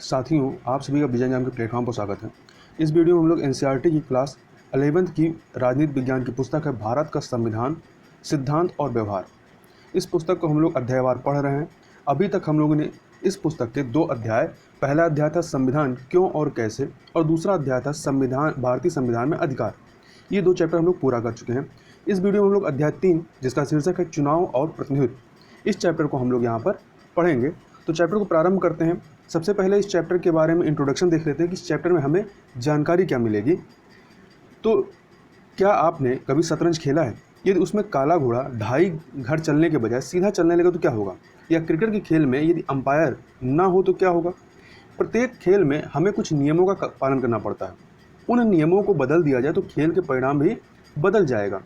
साथियों, आप सभी का विजय एग्जाम के प्लेटफॉर्म पर स्वागत है। इस वीडियो में हम लोग एनसीईआरटी की क्लास 11th की राजनीति विज्ञान की पुस्तक है भारत का संविधान, सिद्धांत और व्यवहार। इस पुस्तक को हम लोग अध्यायवार पढ़ रहे हैं। अभी तक हम लोगों ने इस पुस्तक के 2 अध्याय, पहला अध्याय था संविधान क्यों और कैसे, और दूसरा अध्याय था संविधान, भारतीय संविधान में अधिकार। ये 2 चैप्टर हम लोग पूरा कर चुके हैं। इस वीडियो में हम लोग अध्याय 3, जिसका शीर्षक है चुनाव और प्रतिनिधित्व, इस चैप्टर को हम लोग यहाँ पर पढ़ेंगे। तो चैप्टर को प्रारंभ करते हैं। सबसे पहले इस चैप्टर के बारे में इंट्रोडक्शन देख लेते हैं कि इस चैप्टर में हमें जानकारी क्या मिलेगी। तो क्या आपने कभी शतरंज खेला है? यदि उसमें काला घोड़ा 2.5 घर चलने के बजाय सीधा चलने लगे तो क्या होगा? या क्रिकेट के खेल में यदि अंपायर ना हो तो क्या होगा? प्रत्येक खेल में हमें कुछ नियमों का पालन करना पड़ता है। उन नियमों को बदल दिया जाए तो खेल के परिणाम भी बदल जाएगा।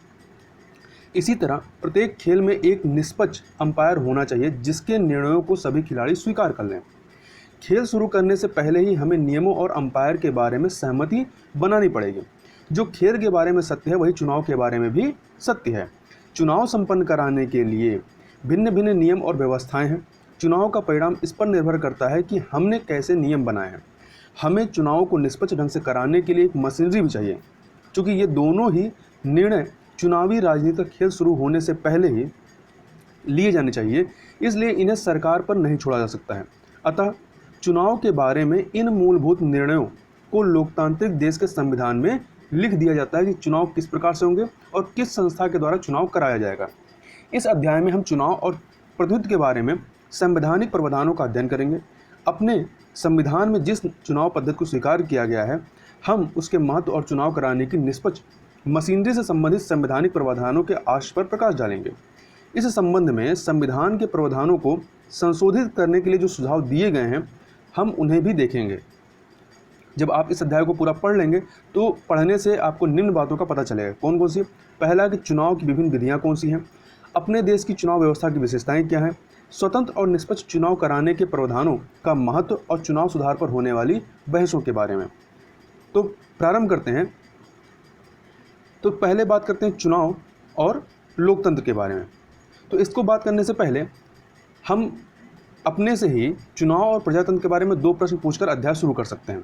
इसी तरह प्रत्येक खेल में एक निष्पक्ष अंपायर होना चाहिए जिसके निर्णयों को सभी खिलाड़ी स्वीकार कर लें। खेल शुरू करने से पहले ही हमें नियमों और अंपायर के बारे में सहमति बनानी पड़ेगी। जो खेल के बारे में सत्य है वही चुनाव के बारे में भी सत्य है। चुनाव संपन्न कराने के लिए भिन्न भिन्न नियम और व्यवस्थाएं हैं। चुनाव का परिणाम इस पर निर्भर करता है कि हमने कैसे नियम बनाए हैं। हमें चुनाव को निष्पक्ष ढंग से कराने के लिए एक मशीनरी भी चाहिए। चूँकि ये दोनों ही निर्णय चुनावी राजनीतिक खेल शुरू होने से पहले ही लिए जाने चाहिए, इसलिए इन्हें सरकार पर नहीं छोड़ा जा सकता है। अतः चुनाव के बारे में इन मूलभूत निर्णयों को लोकतांत्रिक देश के संविधान में लिख दिया जाता है कि चुनाव किस प्रकार से होंगे और किस संस्था के द्वारा चुनाव कराया जाएगा। इस अध्याय में हम चुनाव और प्रतिनिधित्व के बारे में संवैधानिक प्रावधानों का अध्ययन करेंगे। अपने संविधान में जिस चुनाव पद्धति को स्वीकार किया गया है, हम उसके महत्व और चुनाव कराने की निष्पक्ष मशीनरी से संबंधित संवैधानिक प्रावधानों के आशय पर प्रकाश डालेंगे। इस संबंध में संविधान के प्रावधानों को संशोधित करने के लिए जो सुझाव दिए गए हैं, हम उन्हें भी देखेंगे। जब आप इस अध्याय को पूरा पढ़ लेंगे तो पढ़ने से आपको निम्न बातों का पता चलेगा। कौन कौन सी? पहला कि चुनाव की विभिन्न विधियां कौन सी हैं, अपने देश की चुनाव व्यवस्था की विशेषताएं क्या हैं, स्वतंत्र और निष्पक्ष चुनाव कराने के प्रावधानों का महत्व और चुनाव सुधार पर होने वाली बहसों के बारे में। तो प्रारंभ करते हैं। तो पहले बात करते हैं चुनाव और लोकतंत्र के बारे में। तो इसको बात करने से पहले हम अपने से ही चुनाव और प्रजातंत्र के बारे में 2 प्रश्न पूछकर अध्याय शुरू कर सकते हैं।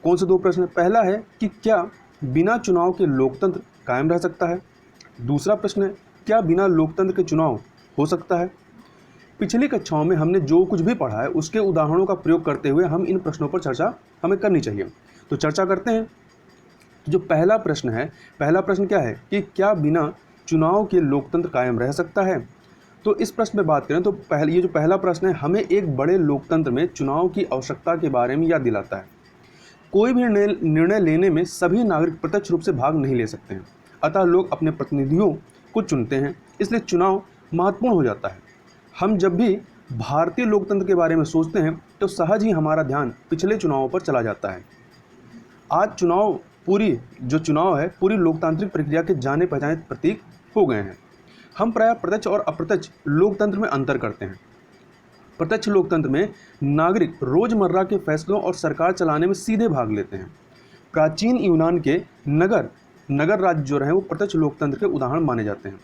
कौन से 2 प्रश्न? पहला है कि क्या बिना चुनाव के लोकतंत्र कायम रह सकता है? दूसरा प्रश्न है, क्या बिना लोकतंत्र के चुनाव हो सकता है? पिछली कक्षाओं में हमने जो कुछ भी पढ़ा है उसके उदाहरणों का प्रयोग करते हुए हम इन प्रश्नों पर चर्चा हमें करनी चाहिए। तो चर्चा करते हैं। जो पहला प्रश्न है, पहला प्रश्न क्या है कि क्या बिना चुनाव के लोकतंत्र कायम रह सकता है? तो इस प्रश्न में बात करें तो ये जो पहला प्रश्न है हमें एक बड़े लोकतंत्र में चुनाव की आवश्यकता के बारे में याद दिलाता है। कोई भी निर्णय लेने में सभी नागरिक प्रत्यक्ष रूप से भाग नहीं ले सकते हैं, अतः लोग अपने प्रतिनिधियों को चुनते हैं, इसलिए चुनाव महत्वपूर्ण हो जाता है। हम जब भी भारतीय लोकतंत्र के बारे में सोचते हैं तो सहज ही हमारा ध्यान पिछले चुनावों पर चला जाता है। आज चुनाव पूरी लोकतांत्रिक प्रक्रिया के जाने पहचाने प्रतीक हो गए हैं। हम प्रायः प्रत्यक्ष और अप्रत्यक्ष लोकतंत्र में अंतर करते हैं। प्रत्यक्ष लोकतंत्र में नागरिक रोजमर्रा के फैसलों और सरकार चलाने में सीधे भाग लेते हैं। प्राचीन यूनान के नगर राज्य जो रहे वो प्रत्यक्ष लोकतंत्र के उदाहरण माने जाते हैं।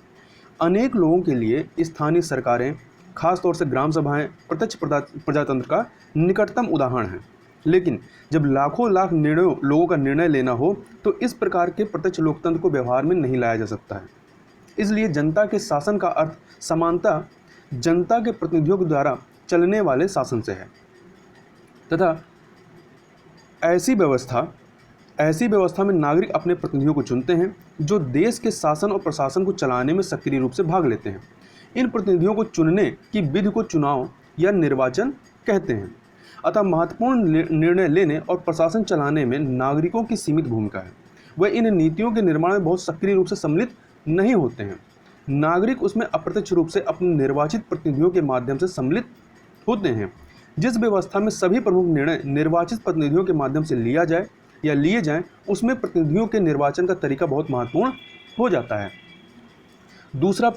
अनेक लोगों के लिए स्थानीय सरकारें, खासतौर से ग्राम सभाएं, प्रत्यक्ष प्रजातंत्र का निकटतम उदाहरण हैं। लेकिन जब लाखों लाख लोगों का निर्णय लेना हो तो इस प्रकार के प्रत्यक्ष लोकतंत्र को व्यवहार में नहीं लाया जा सकता है। इसलिए जनता के शासन का अर्थ समानता जनता के प्रतिनिधियों के द्वारा चलने वाले शासन से है तथा ऐसी व्यवस्था में नागरिक अपने प्रतिनिधियों को चुनते हैं जो देश के शासन और प्रशासन को चलाने में सक्रिय रूप से भाग लेते हैं। इन प्रतिनिधियों को चुनने की विधि को चुनाव या निर्वाचन कहते हैं। अतः महत्वपूर्ण निर्णय लेने और प्रशासन चलाने में नागरिकों की सीमित भूमिका है। वह इन नीतियों के निर्माण में बहुत सक्रिय रूप से सम्मिलित नहीं होते हैं। नागरिक उसमें अप्रत्यक्ष रूप से अपने निर्वाचित प्रतिनिधियों के माध्यम से सम्मिलित होते हैं। जिस व्यवस्था में सभी प्रमुख निर्णय निर्वाचित प्रतिनिधियों के माध्यम से लिए जाएं, उसमें प्रतिनिधियों के निर्वाचन का तरीका बहुत महत्वपूर्ण हो जाता है। दूसरा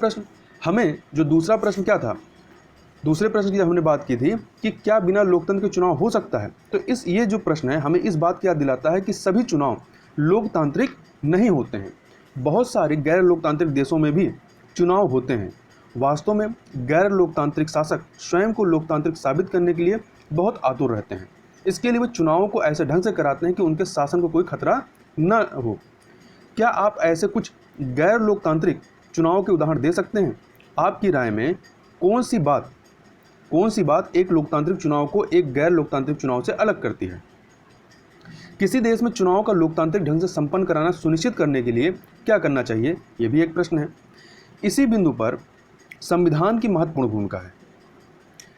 प्रश्न क्या था? दूसरे प्रश्न की हमने बात की थी कि क्या बिना लोकतंत्र के चुनाव हो सकता है। तो ये जो प्रश्न है हमें इस बात की याद दिलाता है कि सभी चुनाव लोकतांत्रिक नहीं होते हैं। बहुत सारे गैर लोकतांत्रिक देशों में भी चुनाव होते हैं। वास्तव में गैर लोकतांत्रिक शासक स्वयं को लोकतांत्रिक साबित करने के लिए बहुत आतुर रहते हैं। इसके लिए वो चुनावों को ऐसे ढंग से कराते हैं कि उनके शासन को कोई खतरा न हो। क्या आप ऐसे कुछ गैर लोकतांत्रिक चुनाव के उदाहरण दे सकते हैं? आपकी राय में कौन सी बात एक लोकतांत्रिक चुनाव को एक गैर लोकतांत्रिक चुनाव से अलग करती है? किसी देश में चुनाव का लोकतांत्रिक ढंग से संपन्न कराना सुनिश्चित करने के लिए क्या करना चाहिए? ये भी एक प्रश्न है। इसी बिंदु पर संविधान की महत्वपूर्ण भूमिका है।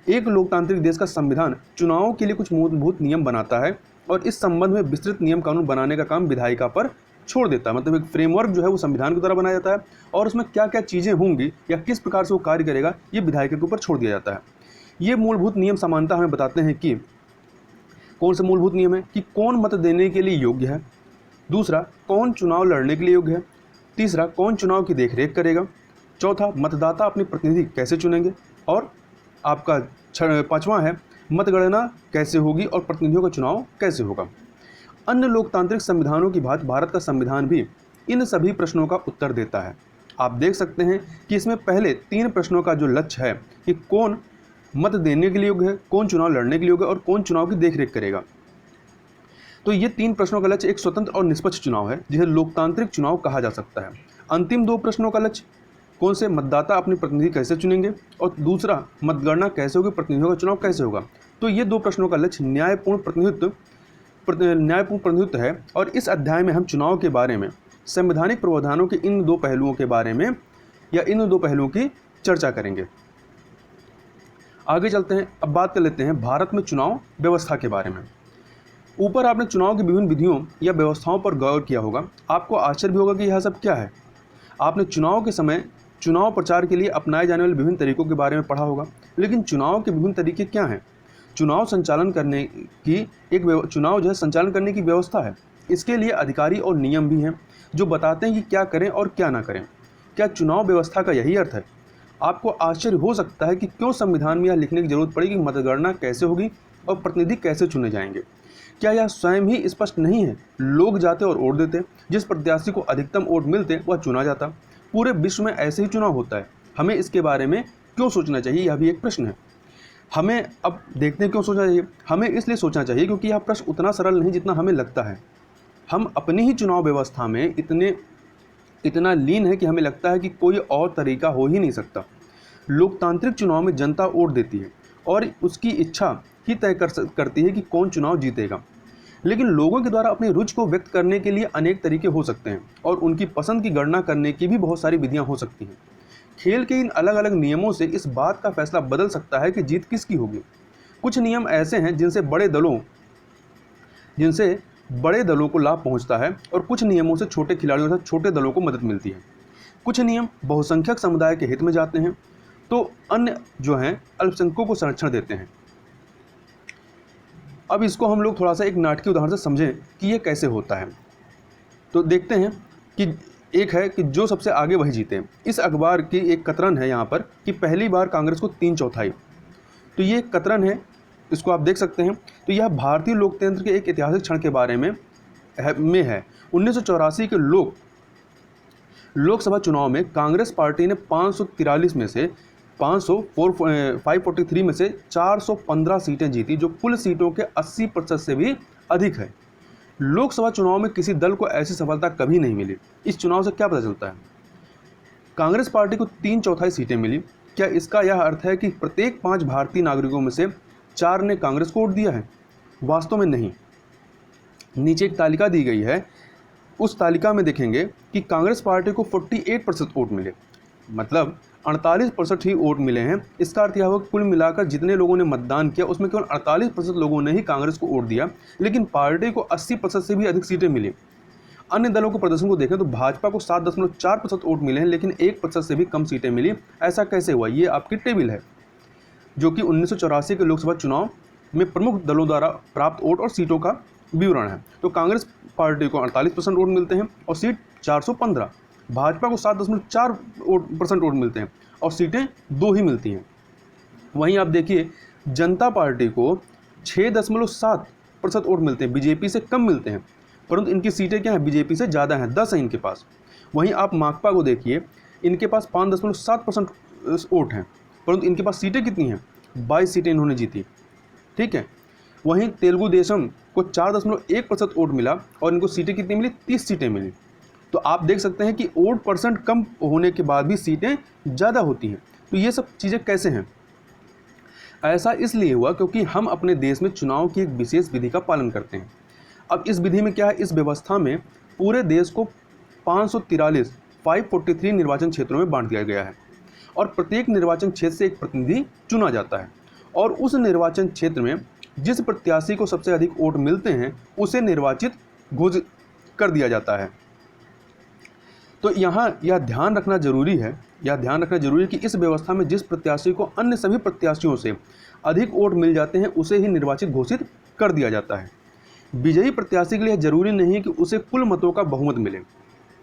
एक लोकतांत्रिक देश का संविधान चुनावों के लिए कुछ मूलभूत नियम बनाता है और इस संबंध में विस्तृत नियम कानून बनाने का काम विधायिका पर छोड़ देता है। मतलब एक फ्रेमवर्क जो है वो संविधान के द्वारा बनाया जाता है और उसमें क्या क्या चीज़ें होंगी या किस प्रकार से वो कार्य करेगा ये विधायिका के ऊपर छोड़ दिया जाता है। ये मूलभूत नियम सामान्यतः हमें बताते हैं कि कौन से मूलभूत नियम है कि कौन मत देने के लिए योग्य है, दूसरा कौन चुनाव लड़ने के लिए योग्य है, तीसरा कौन चुनाव की देखरेख करेगा, चौथा मतदाता अपने प्रतिनिधि कैसे चुनेंगे, और आपका पांचवा है मतगणना कैसे होगी और प्रतिनिधियों का चुनाव कैसे होगा। अन्य लोकतांत्रिक संविधानों की भांति भारत का संविधान भी इन सभी प्रश्नों का उत्तर देता है। आप देख सकते हैं कि इसमें पहले 3 प्रश्नों का जो लक्ष्य है कि कौन मत देने के लिए योग्य है, कौन चुनाव लड़ने के लिए योग्य है और कौन चुनाव की देखरेख करेगा। तो ये 3 प्रश्नों का लक्ष्य एक स्वतंत्र और निष्पक्ष चुनाव है जिसे लोकतांत्रिक चुनाव कहा जा सकता है। अंतिम 2 प्रश्नों का लक्ष्य कौन से मतदाता अपने प्रतिनिधि कैसे चुनेंगे और दूसरा मतगणना कैसे होगी, प्रतिनिधियों का चुनाव कैसे होगा। तो ये 2 प्रश्नों का लक्ष्य न्यायपूर्ण प्रतिनिधित्व है। और इस अध्याय में हम चुनाव के बारे में संवैधानिक प्रावधानों के इन 2 पहलुओं के बारे में या इन 2 पहलुओं की चर्चा करेंगे। आगे चलते हैं। अब बात कर लेते हैं भारत में चुनाव व्यवस्था के बारे में। ऊपर आपने चुनाव की विभिन्न विधियों या व्यवस्थाओं पर गौर किया होगा। आपको आश्चर्य भी होगा कि यह सब क्या है। आपने चुनाव के समय चुनाव प्रचार के लिए अपनाए जाने वाले विभिन्न तरीकों के बारे में पढ़ा होगा, लेकिन चुनाव के विभिन्न तरीके क्या हैं? चुनाव संचालन करने की व्यवस्था है। इसके लिए अधिकारी और नियम भी हैं जो बताते हैं कि क्या करें और क्या ना करें। क्या चुनाव व्यवस्था का यही अर्थ है? आपको आश्चर्य हो सकता है कि क्यों संविधान में यह लिखने की जरूरत पड़ी कि मतगणना कैसे होगी और प्रतिनिधि कैसे चुने जाएंगे। क्या यह स्वयं ही स्पष्ट नहीं है? लोग जाते और वोट देते, जिस प्रत्याशी को अधिकतम वोट मिलते वह चुना जाता। पूरे विश्व में ऐसे ही चुनाव होता है। हमें इसके बारे में क्यों सोचना चाहिए, यह भी एक प्रश्न है। हमें अब देखते हैं क्यों सोचना चाहिए। हमें इसलिए सोचना चाहिए क्योंकि यह प्रश्न उतना सरल नहीं जितना हमें लगता है। हम अपनी ही चुनाव व्यवस्था में इतना लीन है कि हमें लगता है कि कोई और तरीका हो ही नहीं सकता। लोकतांत्रिक चुनाव में जनता वोट देती है और उसकी इच्छा ही तय करती है कि कौन चुनाव जीतेगा। लेकिन लोगों के द्वारा अपनी रुचि को व्यक्त करने के लिए अनेक तरीके हो सकते हैं और उनकी पसंद की गणना करने की भी बहुत सारी विधियां हो सकती हैं। खेल के इन अलग अलग नियमों से इस बात का फैसला बदल सकता है कि जीत किसकी होगी। कुछ नियम ऐसे हैं जिनसे बड़े दलों को लाभ पहुंचता है और कुछ नियमों से छोटे खिलाड़ियों तथा छोटे दलों को मदद मिलती है। कुछ नियम बहुसंख्यक समुदाय के हित में जाते हैं तो अन्य जो हैं अल्पसंख्यकों को संरक्षण देते हैं। अब इसको हम लोग थोड़ा सा एक नाटकीय उदाहरण से समझें कि ये कैसे होता है। तो देखते हैं कि एक है कि जो सबसे आगे वही जीते। इस अखबार की एक कतरन है यहाँ पर कि पहली बार कांग्रेस को 3/4। तो ये एक कतरन है, इसको आप देख सकते हैं। तो यह भारतीय लोकतंत्र के एक ऐतिहासिक क्षण के बारे में है। 1984 के लोकसभा चुनाव में कांग्रेस पार्टी ने 543 में से 543 में से 415 सीटें जीती, जो कुल सीटों के 80% से भी अधिक है। लोकसभा चुनाव में किसी दल को ऐसी सफलता कभी नहीं मिली। इस चुनाव से क्या पता चलता है? कांग्रेस पार्टी को 3/4 सीटें मिली। क्या इसका यह अर्थ है कि प्रत्येक 5 भारतीय नागरिकों में से 4 ने कांग्रेस को वोट दिया है? वास्तव में नहीं। नीचे एक तालिका दी गई है, उस तालिका में देखेंगे कि कांग्रेस पार्टी को 48% वोट मिले, मतलब 48% ही वोट मिले हैं। इसका अर्थ यह हुआ कि कुल मिलाकर जितने लोगों ने मतदान किया उसमें केवल 48% लोगों ने ही कांग्रेस को वोट दिया, लेकिन पार्टी को 80% से भी अधिक सीटें मिली। अन्य दलों के प्रदर्शन को देखें तो भाजपा को 7.4% वोट मिले हैं, लेकिन 1% से भी कम सीटें मिली। ऐसा कैसे हुआ? ये आपकी टेबल है जो कि 1984 के लोकसभा चुनाव में प्रमुख दलों द्वारा प्राप्त वोट और सीटों का विवरण है। तो कांग्रेस पार्टी को 48% वोट मिलते हैं और सीट 415। भाजपा को 7.4% वोट मिलते हैं और सीटें 2 ही मिलती हैं। वहीं आप देखिए जनता पार्टी को 6.7% वोट मिलते हैं, बीजेपी से कम मिलते हैं, परंतु इनकी सीटें क्या हैं? बीजेपी से ज़्यादा हैं, 10 हैं इनके पास। वहीं आप माकपा को देखिए, इनके पास 5.7% वोट हैं, परंतु इनके पास सीटें कितनी हैं? 22 सीटें इन्होंने जीती। ठीक है। वहीं तेलुगु देशम को 4.1% वोट मिला और इनको सीटें कितनी मिली, 30 सीटें मिली। तो आप देख सकते हैं कि वोट परसेंट कम होने के बाद भी सीटें ज़्यादा होती हैं। तो ये सब चीज़ें कैसे हैं? ऐसा इसलिए हुआ क्योंकि हम अपने देश में चुनाव की एक विशेष विधि का पालन करते हैं। अब इस विधि में क्या है, इस व्यवस्था में पूरे देश को 543 निर्वाचन क्षेत्रों में बांट दिया गया है और प्रत्येक निर्वाचन क्षेत्र से एक प्रतिनिधि चुना जाता है और उस निर्वाचन क्षेत्र में जिस प्रत्याशी को सबसे अधिक वोट मिलते हैं उसे निर्वाचित घोषित कर दिया जाता है। तो यहाँ यह ध्यान रखना जरूरी है कि इस व्यवस्था में जिस प्रत्याशी को अन्य सभी प्रत्याशियों से अधिक वोट मिल जाते हैं उसे ही निर्वाचित घोषित कर दिया जाता है। विजयी प्रत्याशी के लिए जरूरी नहीं है कि उसे कुल मतों का बहुमत मिले,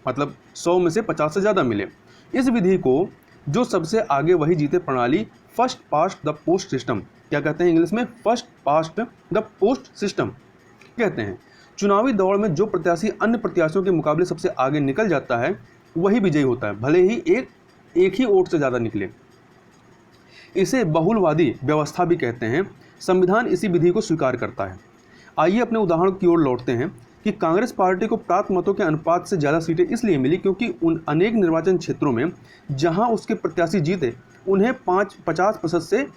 मतलब 100 में से 50 से ज़्यादा मिले। इस विधि को जो सबसे आगे वही जीते प्रणाली, first past the post system, क्या कहते हैं इंग्लिश में, first past the post system कहते हैं। चुनावी दौड़ में जो प्रत्याशी अन्य प्रत्याशियों के मुकाबले सबसे आगे निकल जाता है वही विजयी होता है, भले ही एक ही वोट से ज़्यादा निकले। इसे बहुलवादी व्यवस्था भी कहते हैं। संविधान इसी विधि को स्वीकार करता है। आइए अपने उदाहरण की ओर लौटते हैं कि कांग्रेस पार्टी को प्राप्त मतों के अनुपात से ज़्यादा सीटें इसलिए मिली क्योंकि उन अनेक निर्वाचन क्षेत्रों में जहां उसके प्रत्याशी जीते उन्हें 50% से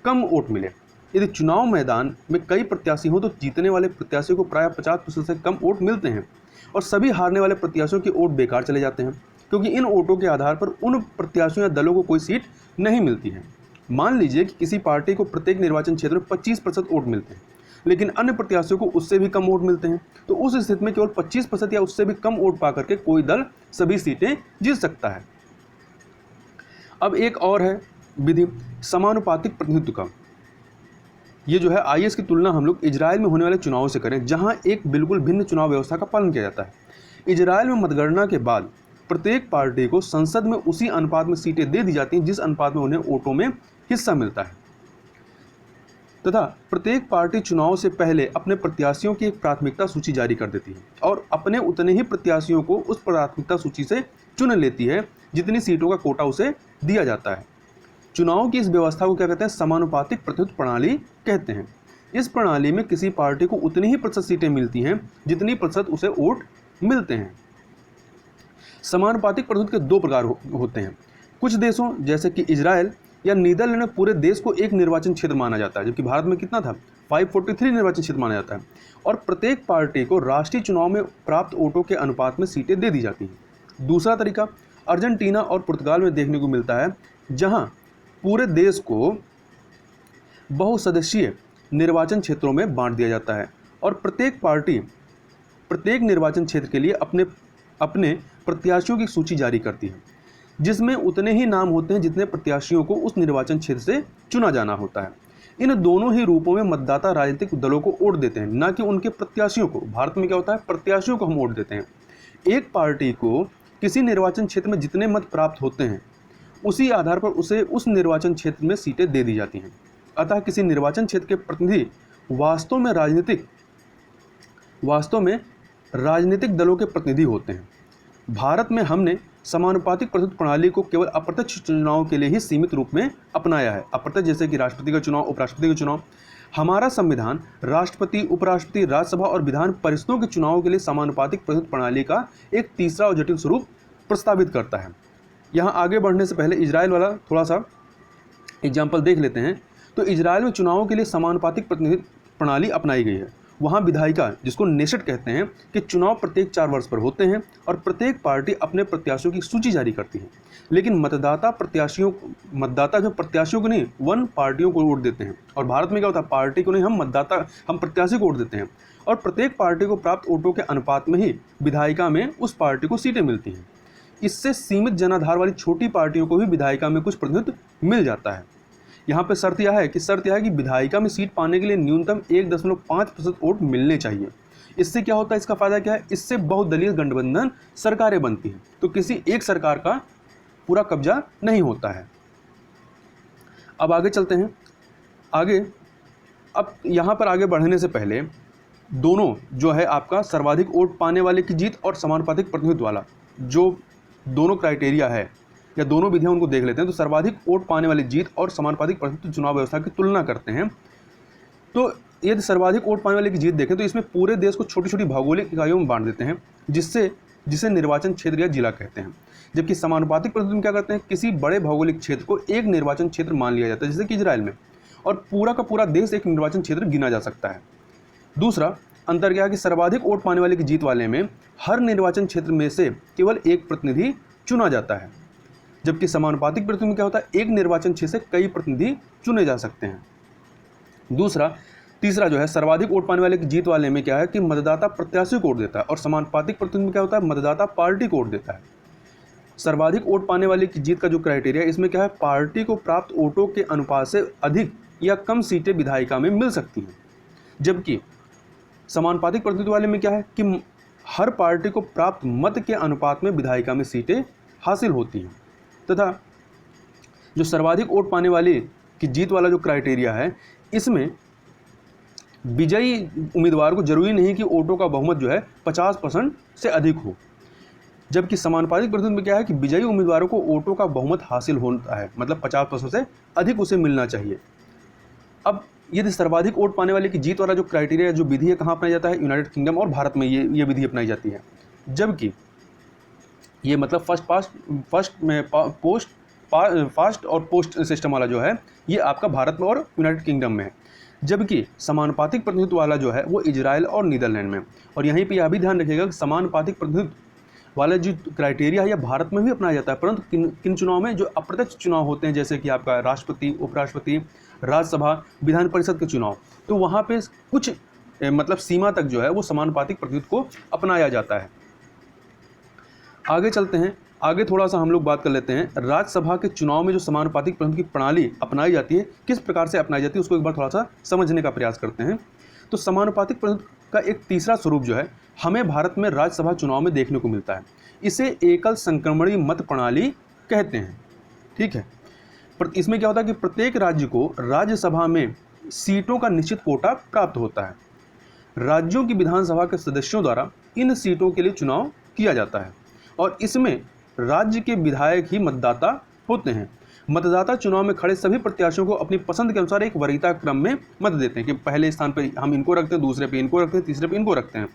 कम वोट मिले। यदि चुनाव मैदान में कई प्रत्याशी हों तो जीतने वाले प्रत्याशी को प्रायः 50% से कम वोट मिलते हैं और सभी हारने वाले प्रत्याशियों के वोट बेकार चले जाते हैं क्योंकि इन वोटों के आधार पर उन प्रत्याशियों या दलों को कोई सीट नहीं मिलती है। मान लीजिए कि किसी पार्टी को प्रत्येक निर्वाचन क्षेत्र में 25% वोट मिलते हैं लेकिन अन्य प्रत्याशियों को उससे भी कम वोट मिलते हैं, तो उस स्थिति में केवल 25% या उससे भी कम वोट पा करके कोई दल सभी सीटें जीत सकता है। अब एक और है विधि समानुपातिक प्रतिनिधित्व का। ये जो है आइए इसकी तुलना हम लोग इजराइल में होने वाले चुनावों से करें जहां एक बिल्कुल भिन्न चुनाव व्यवस्था का पालन किया जाता है। इजराइल में मतगणना के बाद प्रत्येक पार्टी को संसद में उसी अनुपात में सीटें दे दी जाती हैं जिस अनुपात में उन्हें वोटों में हिस्सा मिलता है तथा प्रत्येक पार्टी चुनाव से पहले अपने प्रत्याशियों की एक प्राथमिकता सूची जारी कर देती है और अपने उतने ही प्रत्याशियों को उस प्राथमिकता सूची से चुन लेती है जितनी सीटों का कोटा उसे दिया जाता है। चुनाव की इस व्यवस्था को क्या कहते हैं, समानुपातिक प्रतिनिधित्व प्रणाली कहते हैं। इस प्रणाली में किसी पार्टी को उतनी ही प्रतिशत सीटें मिलती हैं जितनी प्रतिशत उसे वोट मिलते हैं। समानुपातिक प्रतिनिधित्व के दो प्रकार होते हैं। कुछ देशों जैसे कि इजराइल या नीदरलैंड में पूरे देश को एक निर्वाचन क्षेत्र माना जाता है, जबकि भारत में कितना था, 543 निर्वाचन क्षेत्र माना जाता है और प्रत्येक पार्टी को राष्ट्रीय चुनाव में प्राप्त वोटों के अनुपात में सीटें दे दी जाती हैं। दूसरा तरीका अर्जेंटीना और पुर्तगाल में देखने को मिलता है, जहां पूरे देश को बहुसदस्यीय निर्वाचन क्षेत्रों में बांट दिया जाता है और प्रत्येक पार्टी प्रत्येक निर्वाचन क्षेत्र के लिए अपने प्रत्याशियों की सूची जारी करती है जिसमें उतने ही नाम होते हैं जितने प्रत्याशियों को उस निर्वाचन क्षेत्र से चुना जाना होता है। इन दोनों ही रूपों में मतदाता राजनीतिक दलों को वोट देते हैं, न कि उनके प्रत्याशियों को। भारत में क्या होता है, प्रत्याशियों को हम वोट देते हैं। एक पार्टी को किसी निर्वाचन क्षेत्र में जितने मत प्राप्त होते हैं उसी आधार पर उसे उस निर्वाचन क्षेत्र में सीटें दे दी जाती हैं। अतः किसी निर्वाचन क्षेत्र के प्रतिनिधि वास्तव में राजनीतिक दलों के प्रतिनिधि होते हैं। भारत में हमने समानुपातिक प्रतिनिधित्व प्रणाली को केवल अप्रत्यक्ष चुनाव के लिए ही सीमित रूप में अपनाया है। अप्रत्यक्ष जैसे कि राष्ट्रपति का चुनाव, उपराष्ट्रपति का चुनाव। हमारा संविधान राष्ट्रपति, उपराष्ट्रपति, राज्यसभा और विधान परिषदों के चुनावों के लिए समानुपातिक प्रतिनिधित्व प्रणाली का एक तीसरा और जटिल स्वरूप प्रस्तावित करता है। यहाँ आगे बढ़ने से पहले इजराइल वाला थोड़ा सा एग्जाम्पल देख लेते हैं। तो इजराइल में चुनावों के लिए समानुपातिक प्रतिनिधित्व प्रणाली अपनाई गई है। वहाँ विधायिका, जिसको नेशेट कहते हैं, कि चुनाव प्रत्येक 4 वर्ष पर होते हैं और प्रत्येक पार्टी अपने प्रत्याशियों की सूची जारी करती है। लेकिन मतदाता जो प्रत्याशियों को नहीं, वन पार्टियों को वोट देते हैं। और भारत में क्या होता है, पार्टी को नहीं, हम प्रत्याशी को वोट देते हैं और प्रत्येक पार्टी को प्राप्त वोटों के अनुपात में ही विधायिका में उस पार्टी को सीटें मिलती हैं। इससे सीमित जनाधार वाली छोटी पार्टियों को भी विधायिका में कुछ प्रतिनिधित्व मिल जाता है। यहाँ पे शर्त यह है कि विधायिका में सीट पाने के लिए न्यूनतम 1.5% वोट मिलने चाहिए। इससे क्या होता है, इसका फायदा क्या है, इससे बहुदलीय गठबंधन सरकारें बनती हैं, तो किसी एक सरकार का पूरा कब्जा नहीं होता है। अब आगे चलते हैं। अब यहाँ पर आगे बढ़ने से पहले दोनों जो है आपका सर्वाधिक वोट पाने वाले की जीत और समानुपातिक प्रतिनिधित्व वाला जो दोनों क्राइटेरिया है या दोनों विधियां उनको देख लेते हैं। तो सर्वाधिक वोट पाने वाली जीत और समानुपातिक प्रतिनिधित्व चुनाव व्यवस्था की तुलना करते हैं। तो यदि सर्वाधिक वोट पाने वाले की जीत देखें तो इसमें पूरे देश को छोटी छोटी भौगोलिक इकाइयों में बांट देते हैं, जिसे निर्वाचन क्षेत्र या जिला कहते हैं। जबकि समानुपातिक प्रतिनिधि क्या करते हैं, किसी बड़े भौगोलिक क्षेत्र को एक निर्वाचन क्षेत्र मान लिया जाता है, जैसे कि इजराइल में, और पूरा का पूरा देश एक निर्वाचन क्षेत्र गिना जा सकता है। दूसरा अंतर क्या है कि सर्वाधिक वोट पाने वाले की जीत वाले में हर निर्वाचन क्षेत्र में से केवल एक प्रतिनिधि चुना जाता है, जबकि समानुपातिक प्रतिनिधि में क्या होता है, एक निर्वाचन क्षेत्र से कई प्रतिनिधि चुने जा सकते हैं। तीसरा जो है सर्वाधिक वोट पाने वाले की जीत वाले में क्या है कि मतदाता प्रत्याशी को वोट देता है, और समानुपातिक प्रतिनिधि में क्या होता है, मतदाता पार्टी को वोट देता है। सर्वाधिक वोट पाने वाले की जीत का जो क्राइटेरिया, इसमें क्या है, पार्टी को प्राप्त वोटों के अनुपात से अधिक या कम सीटें विधायिका में मिल सकती हैं। जबकि समानुपातिक प्रतिनिधि वाले में क्या है कि हर पार्टी को प्राप्त मत के अनुपात में विधायिका में सीटें हासिल होती हैं। तथा जो सर्वाधिक वोट पाने वाले की जीत वाला जो क्राइटेरिया है, इसमें विजयी उम्मीदवार को जरूरी नहीं कि वोटों का बहुमत जो है 50% से अधिक हो। जबकि समानुपातिक प्रतिनिधि में क्या है कि विजयी उम्मीदवारों को वोटों का बहुमत हासिल होता है, मतलब 50% से अधिक उसे मिलना चाहिए। अब यदि सर्वाधिक वोट पाने वाले की जीत वाला जो क्राइटेरिया, जो विधि है, कहाँ अपनाया जाता है, यूनाइटेड किंगडम और भारत में ये विधि अपनाई जाती है। जबकि ये मतलब फास्ट और पोस्ट सिस्टम वाला जो है, ये आपका भारत में और यूनाइटेड किंगडम में है। जबकि समानुपातिक प्रतिनिधित्व वाला जो है वो इजराइल और नीदरलैंड में। और यहीं पे यह भी ध्यान रखिएगा कि समानुपातिक प्रतिनिधित्व वाला जो क्राइटेरिया है यह भारत में भी अपनाया जाता है, परंतु किन चुनाव में, जो अप्रत्यक्ष चुनाव होते हैं, जैसे कि आपका राष्ट्रपति, उपराष्ट्रपति, राज्यसभा, विधान परिषद के चुनाव, तो वहाँ पे कुछ मतलब सीमा तक जो है वो समानुपातिक प्रतिनिधित्व को अपनाया जाता है। आगे चलते हैं, आगे थोड़ा सा हम लोग बात कर लेते हैं राज्यसभा के चुनाव में जो समानुपातिक प्रतिनिधित्व की प्रणाली अपनाई जाती है, किस प्रकार से अपनाई जाती है, उसको एक बार थोड़ा सा समझने का प्रयास करते हैं। तो समानुपातिक प्रतिनिधित्व का एक तीसरा स्वरूप जो है हमें भारत में राज्यसभा चुनाव में देखने को मिलता है। इसे एकल संक्रमणीय मत प्रणाली कहते हैं। ठीक है, इसमें क्या होता है कि प्रत्येक राज्य को राज्यसभा में सीटों का निश्चित कोटा प्राप्त होता है। राज्यों की विधानसभा के सदस्यों द्वारा इन सीटों के लिए चुनाव किया जाता है, और इसमें राज्य के विधायक ही मतदाता होते हैं। मतदाता चुनाव में खड़े सभी प्रत्याशियों को अपनी पसंद के अनुसार एक वरीयता क्रम में मत देते हैं कि पहले स्थान पर हम इनको रखते हैं, दूसरे पे इनको रखते हैं, तीसरे पे इनको रखते हैं।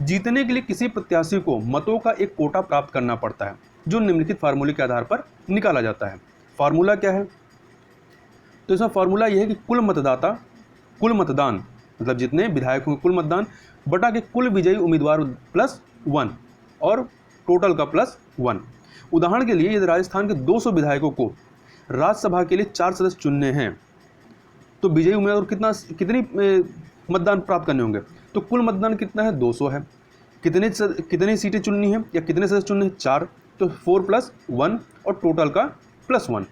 जीतने के लिए किसी प्रत्याशी को मतों का एक कोटा प्राप्त करना पड़ता है, जो निम्नलिखित फार्मूले के आधार पर निकाला जाता है। फार्मूला क्या है, तो इसमें फार्मूला यह है कि कुल मतदान मतलब जितने विधायकों के कुल मतदान बटा के कुल विजयी उम्मीदवार +1 और टोटल का +1। उदाहरण के लिए यदि राजस्थान के 200 विधायकों को राज्यसभा के लिए 4 सदस्य चुनने हैं, तो विजयी उम्मीदवार कितनी मतदान प्राप्त करने होंगे, तो कुल मतदान कितना है, 200 है। कितनी सीटें चुननी है या कितने सदस्य चुनने हैं, 4, तो 4 + 1 और टोटल का +1,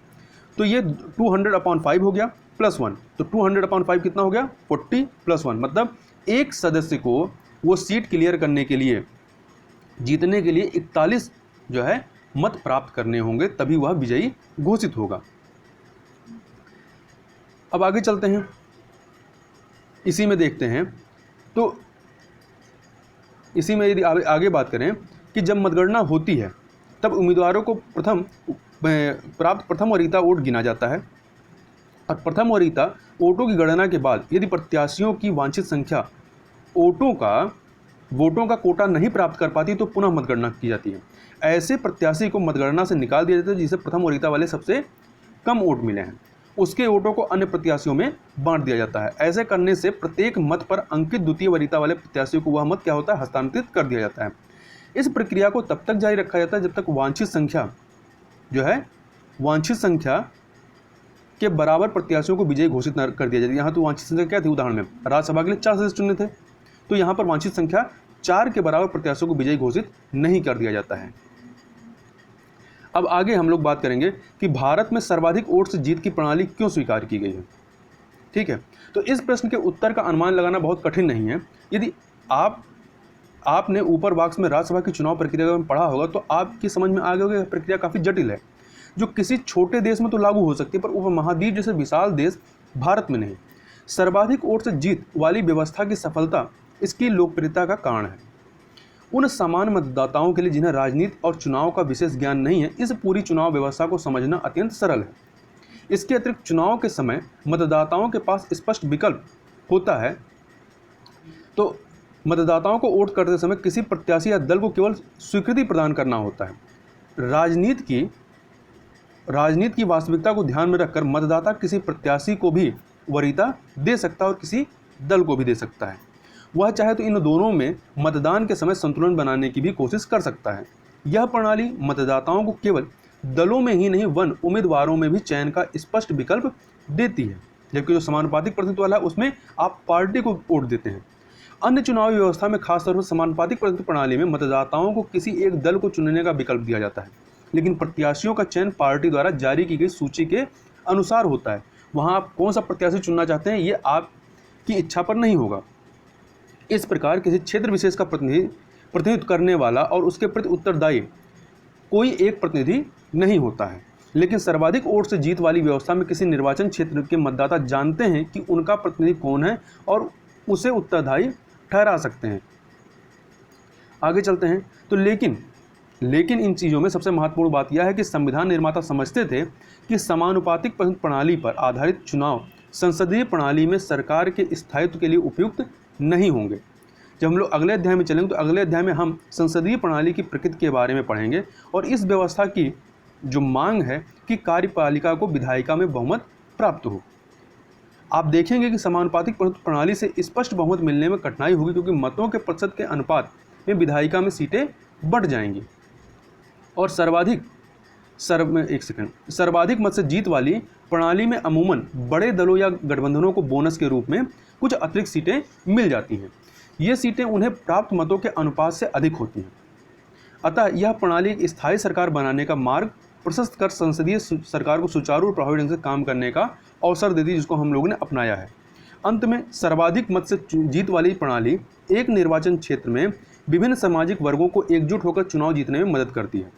तो ये 200/5 हो गया +1, तो 200/5 कितना हो गया, 40 + 1, मतलब एक सदस्य को वो सीट क्लियर करने के लिए, जीतने के लिए 41 जो है मत प्राप्त करने होंगे, तभी वह विजयी घोषित होगा। अब आगे चलते हैं, इसी में देखते हैं, तो इसी में यदि आगे बात करें कि जब मतगणना होती है तब उम्मीदवारों को प्राप्त प्रथम वरीयता वोट गिना जाता है, और प्रथम वरीयता वोटों की गणना के बाद यदि प्रत्याशियों की वांछित संख्या वोटों का कोटा नहीं प्राप्त कर पाती तो पुनः मतगणना की जाती है। ऐसे प्रत्याशी को मतगणना से निकाल दिया जाता है जिसे प्रथम वरीयता वाले सबसे कम वोट मिले हैं, उसके वोटों को अन्य प्रत्याशियों में बांट दिया जाता है। ऐसे करने से प्रत्येक मत पर अंकित द्वितीय वरीयता वाले प्रत्याशियों को वह मत क्या होता है, हस्तांतरित कर दिया जाता है। इस प्रक्रिया को तब तक जारी रखा जाता है जब तक वांछित संख्या के बराबर प्रत्याशियों को विजयी घोषित न कर दिया जाए। यहाँ तो वांछित संख्या क्या थी, उदाहरण में राज्यसभा के लिए 4 सदस्य चुने थे, तो यहाँ पर वांछित संख्या 4 के बराबर प्रत्याशियों को विजयी घोषित नहीं कर दिया जाता है। अब आगे हम लोग बात करेंगे कि भारत में सर्वाधिक वोट से जीत की प्रणाली क्यों स्वीकार की गई है। ठीक है, तो इस प्रश्न के उत्तर का अनुमान लगाना बहुत कठिन नहीं है। यदि आपने ऊपर बॉक्स में राज्यसभा की चुनाव प्रक्रिया में पढ़ा होगा तो आपकी समझ में आ गया होगा यह प्रक्रिया काफ़ी जटिल है, जो किसी छोटे देश में तो लागू हो सकती है पर उपमहाद्वीप जैसे विशाल देश भारत में नहीं। सर्वाधिक वोट से जीत वाली व्यवस्था की सफलता इसकी लोकप्रियता का कारण है। उन सामान्य मतदाताओं के लिए जिन्हें राजनीति और चुनाव का विशेष ज्ञान नहीं है, इस पूरी चुनाव व्यवस्था को समझना अत्यंत सरल है। इसके अतिरिक्त चुनाव के समय मतदाताओं के पास स्पष्ट विकल्प होता है तो मतदाताओं को वोट करते समय किसी प्रत्याशी या दल को केवल स्वीकृति प्रदान करना होता है। राजनीति की वास्तविकता को ध्यान में रखकर मतदाता किसी प्रत्याशी को भी वरीयता दे सकता है और किसी दल को भी दे सकता है। वह चाहे तो इन दोनों में मतदान के समय संतुलन बनाने की भी कोशिश कर सकता है। यह प्रणाली मतदाताओं को केवल दलों में ही नहीं वन उम्मीदवारों में भी चयन का स्पष्ट विकल्प देती है, जबकि जो समानुपातिक प्रतिनिधित्व वाला है उसमें आप पार्टी को वोट देते हैं। अन्य चुनावी व्यवस्था में खासतौर पर समानुपातिक प्रतिनिधित्व प्रणाली में मतदाताओं को किसी एक दल को चुनने का विकल्प दिया जाता है, लेकिन प्रत्याशियों का चयन पार्टी द्वारा जारी की गई सूची के अनुसार होता है। वहां आप कौन सा प्रत्याशी चुनना चाहते हैं ये आपकी इच्छा पर नहीं होगा। इस प्रकार किसी क्षेत्र विशेष का प्रतिनिधित्व करने वाला और उसके प्रति उत्तरदायी कोई एक प्रतिनिधि नहीं होता है, लेकिन सर्वाधिक वोट से जीत वाली व्यवस्था में किसी निर्वाचन क्षेत्र के मतदाता जानते हैं कि उनका प्रतिनिधि कौन है और उसे उत्तरदायी ठहरा सकते हैं। आगे चलते हैं तो लेकिन इन चीज़ों में सबसे महत्वपूर्ण बात यह है कि संविधान निर्माता समझते थे कि समानुपातिक प्रणाली पर आधारित चुनाव संसदीय प्रणाली में सरकार के स्थायित्व के लिए उपयुक्त नहीं होंगे। जब हम लोग अगले अध्याय में चलेंगे तो अगले अध्याय में हम संसदीय प्रणाली की प्रकृति के बारे में पढ़ेंगे और इस व्यवस्था की जो मांग है कि कार्यपालिका को विधायिका में बहुमत प्राप्त हो। आप देखेंगे कि समानुपातिक प्रणाली से स्पष्ट बहुमत मिलने में कठिनाई होगी, क्योंकि मतों के प्रतिशत के अनुपात में विधायिका में सीटें बढ़ जाएंगी और सर्वाधिक मत से जीत वाली प्रणाली में अमूमन बड़े दलों या गठबंधनों को बोनस के रूप में कुछ अतिरिक्त सीटें मिल जाती हैं। ये सीटें उन्हें प्राप्त मतों के अनुपात से अधिक होती हैं। अतः यह प्रणाली एक स्थायी सरकार बनाने का मार्ग प्रशस्त कर संसदीय सरकार को सुचारू और प्रभावी ढंग से काम करने का अवसर देती है, जिसको हम लोगों ने अपनाया है। अंत में सर्वाधिक मत से जीत वाली प्रणाली एक निर्वाचन क्षेत्र में विभिन्न सामाजिक वर्गों को एकजुट होकर चुनाव जीतने में मदद करती है।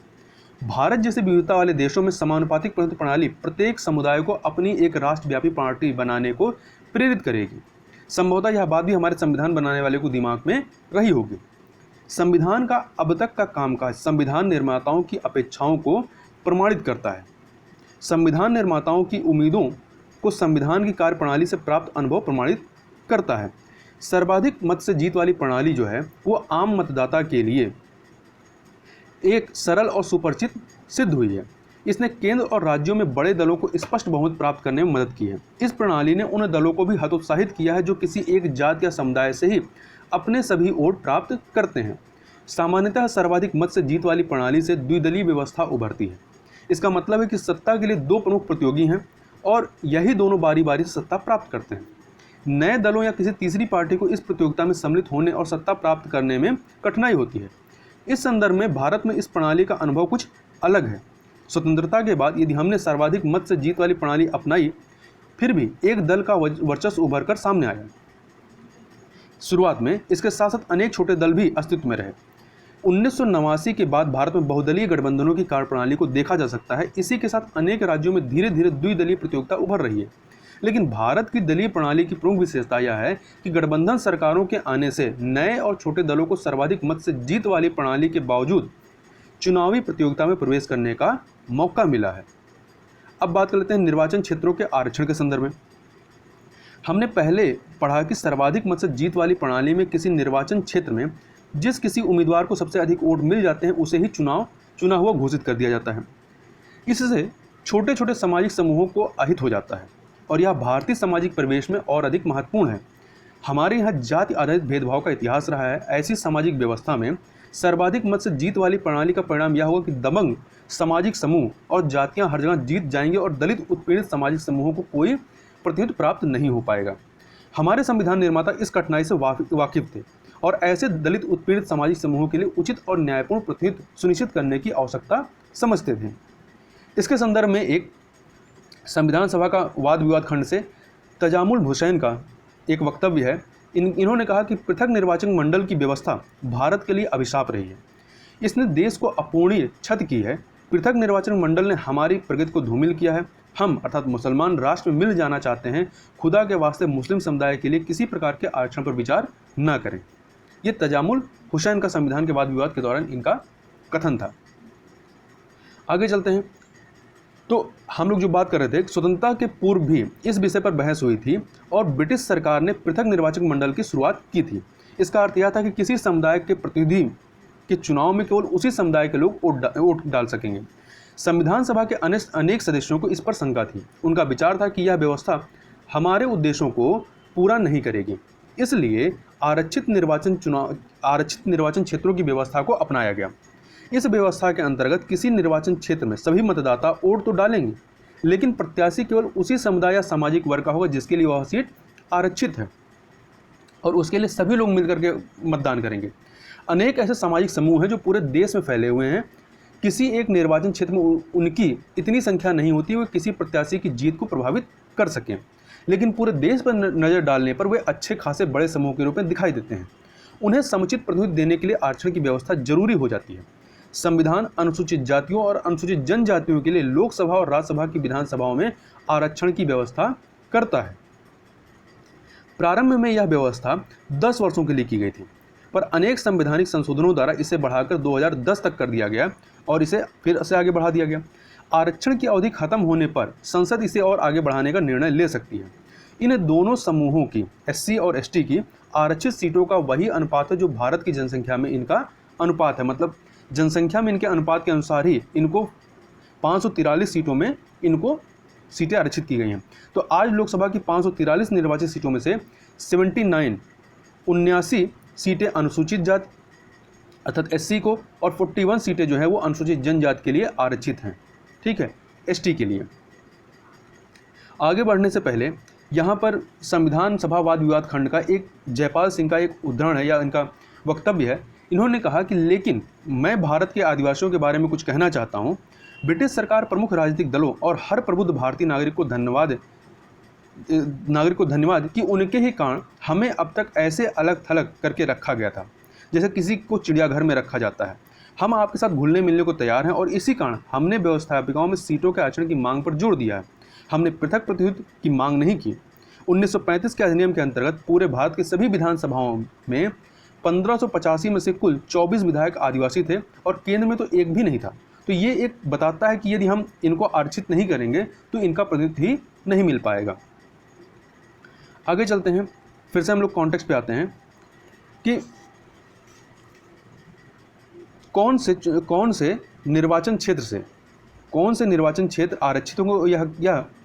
भारत जैसे विविधता वाले देशों में समानुपातिक प्रतिनिधित्व प्रणाली प्रत्येक समुदाय को अपनी एक राष्ट्रव्यापी पार्टी बनाने को प्रेरित करेगी। संभवतः यह बात भी हमारे संविधान बनाने वाले को दिमाग में रही होगी। संविधान का अब तक का कामकाज संविधान निर्माताओं की अपेक्षाओं को प्रमाणित करता है। संविधान निर्माताओं की उम्मीदों को संविधान की कार्यप्रणाली से प्राप्त अनुभव प्रमाणित करता है। सर्वाधिक मत से जीत वाली प्रणाली जो है वो आम मतदाता के लिए एक सरल और सुपरिचित सिद्ध हुई है। इसने केंद्र और राज्यों में बड़े दलों को स्पष्ट बहुमत प्राप्त करने में मदद की है। इस प्रणाली ने उन दलों को भी हतोत्साहित किया है जो किसी एक जाति या समुदाय से ही अपने सभी वोट प्राप्त करते हैं। सामान्यतः सर्वाधिक मत से जीत वाली प्रणाली से द्विदलीय व्यवस्था उभरती है। इसका मतलब है कि सत्ता के लिए दो प्रमुख प्रतियोगी हैं और यही दोनों बारी बारी से सत्ता प्राप्त करते हैं। नए दलों या किसी तीसरी पार्टी को इस प्रतियोगिता में सम्मिलित होने और सत्ता प्राप्त करने में कठिनाई होती है। इस संदर्भ में भारत में इस प्रणाली का अनुभव कुछ अलग है। स्वतंत्रता के बाद यदि हमने सर्वाधिक मत से जीत वाली प्रणाली अपनाई, फिर भी एक दल का वर्चस्व उभर कर सामने आया। शुरुआत में इसके साथ साथ अनेक छोटे दल भी अस्तित्व में रहे। 1989 के बाद भारत में बहुदलीय गठबंधनों की कार्यप्रणाली को देखा जा सकता है। इसी के साथ अनेक राज्यों में धीरे धीरे द्विदलीय प्रतियोगिता उभर रही है। लेकिन भारत की दलीय प्रणाली की प्रमुख विशेषता यह है कि गठबंधन सरकारों के आने से नए और छोटे दलों को सर्वाधिक मत से जीत वाली प्रणाली के बावजूद चुनावी प्रतियोगिता में प्रवेश करने का मौका मिला है। अब बात कर लेते हैं निर्वाचन क्षेत्रों के आरक्षण के संदर्भ में। हमने पहले पढ़ा कि सर्वाधिक मत से जीत वाली प्रणाली में किसी निर्वाचन क्षेत्र में जिस किसी उम्मीदवार को सबसे अधिक वोट मिल जाते हैं उसे ही चुना हुआ घोषित कर दिया जाता है। इससे छोटे छोटे सामाजिक समूहों को अहित हो जाता है और यह भारतीय सामाजिक परिवेश में और अधिक महत्वपूर्ण है। हमारे यहाँ जाति आधारित भेदभाव का इतिहास रहा है। ऐसी सामाजिक व्यवस्था में सर्वाधिक मत से जीत वाली प्रणाली का परिणाम यह होगा कि दबंग सामाजिक समूह और जातियाँ हर जगह जीत जाएंगे और दलित उत्पीड़ित सामाजिक समूहों को कोई प्रतिनिधित्व प्राप्त नहीं हो पाएगा। हमारे संविधान निर्माता इस कठिनाई से वाकिफ थे और ऐसे दलित उत्पीड़ित सामाजिक समूहों के लिए उचित और न्यायपूर्ण प्रतिनिधित्व सुनिश्चित करने की आवश्यकता समझते थे। इसके संदर्भ में एक संविधान सभा का वाद विवाद खंड से तजामुल हुसैन का एक वक्तव्य है। इन्होंने कहा कि पृथक निर्वाचन मंडल की व्यवस्था भारत के लिए अभिशाप रही है। इसने देश को अपूर्णीय क्षति की है। पृथक निर्वाचन मंडल ने हमारी प्रगति को धूमिल किया है। हम अर्थात मुसलमान राष्ट्र में मिल जाना चाहते हैं। खुदा के वास्ते मुस्लिम समुदाय के लिए किसी प्रकार के आरक्षण पर विचार न करें। ये तजामुल हुसैन का संविधान के वाद विवाद के दौरान इनका कथन था। आगे चलते हैं तो हम लोग जो बात कर रहे थे, स्वतंत्रता के पूर्व भी इस विषय पर बहस हुई थी और ब्रिटिश सरकार ने पृथक निर्वाचन मंडल की शुरुआत की थी। इसका अर्थ यह था कि किसी समुदाय के प्रतिनिधि के चुनाव में केवल उसी समुदाय के लोग वोट डाल सकेंगे। संविधान सभा के अनेक सदस्यों को इस पर शंका थी। उनका विचार था कि यह व्यवस्था हमारे उद्देश्यों को पूरा नहीं करेगी, इसलिए आरक्षित निर्वाचन क्षेत्रों की व्यवस्था को अपनाया गया। इस व्यवस्था के अंतर्गत किसी निर्वाचन क्षेत्र में सभी मतदाता वोट तो डालेंगे, लेकिन प्रत्याशी केवल उसी समुदाय या सामाजिक वर्ग का होगा जिसके लिए वह सीट आरक्षित है, और उसके लिए सभी लोग मिलकर के मतदान करेंगे। अनेक ऐसे सामाजिक समूह हैं जो पूरे देश में फैले हुए हैं। किसी एक निर्वाचन क्षेत्र में उनकी इतनी संख्या नहीं होती वे किसी प्रत्याशी की जीत को प्रभावित कर सकें, लेकिन पूरे देश पर नज़र डालने पर वे अच्छे खासे बड़े समूह के रूप में दिखाई देते हैं। उन्हें समुचित प्रतिनिधित्व देने के लिए आरक्षण की व्यवस्था जरूरी हो जाती है। संविधान अनुसूचित जातियों और अनुसूचित जनजातियों के लिए लोकसभा और राज्यसभा की विधानसभाओं में आरक्षण की व्यवस्था करता है। प्रारंभ में यह व्यवस्था 10 वर्षों के लिए की गई थी, पर अनेक संवैधानिक संशोधनों द्वारा इसे बढ़ाकर 2010 तक कर दिया गया और इसे फिर से आगे बढ़ा दिया गया। आरक्षण की अवधि खत्म होने पर संसद इसे और आगे बढ़ाने का निर्णय ले सकती है। इन दोनों समूहों की, SC और ST की, आरक्षित सीटों का वही अनुपात है जो भारत की जनसंख्या में इनका अनुपात है। मतलब जनसंख्या में इनके अनुपात के अनुसार ही इनको 543 सीटों में इनको सीटें आरक्षित की गई हैं। तो आज लोकसभा की 543 निर्वाचित सीटों में से 79 सीटें अनुसूचित जाति अर्थात SC को, और 41 सीटें जो है वो अनुसूचित जनजाति के लिए आरक्षित हैं। ठीक है, ST के लिए। आगे बढ़ने से पहले यहाँ पर संविधान सभा वाद विवाद खंड का एक जयपाल सिंह का एक उद्धरण है या इनका वक्तव्य है। इन्होंने कहा कि लेकिन मैं भारत के आदिवासियों के बारे में कुछ कहना चाहता हूँ। ब्रिटिश सरकार प्रमुख राजनीतिक दलों और हर प्रबुद्ध भारतीय नागरिक को धन्यवाद कि उनके ही कारण हमें अब तक ऐसे अलग थलग करके रखा गया था जैसे किसी को चिड़ियाघर में रखा जाता है। हम आपके साथ घुलने मिलने को तैयार हैं और इसी कारण हमने व्यवस्थापिकाओं में सीटों के आरक्षण की मांग पर जोर दिया है। हमने पृथक प्रतिनिधित्व की मांग नहीं की। 1935 के अधिनियम के अंतर्गत पूरे भारत के सभी विधानसभाओं में 1585 में से कुल 24 विधायक आदिवासी थे और केंद्र में तो एक भी नहीं था। तो ये एक बताता है कि यदि हम इनको आरक्षित नहीं करेंगे तो इनका प्रतिनिधित्व ही नहीं मिल पाएगा। आगे चलते हैं, फिर से हम लोग कॉन्टेक्स्ट पे आते हैं कि कौन से निर्वाचन क्षेत्र आरक्षितों को यह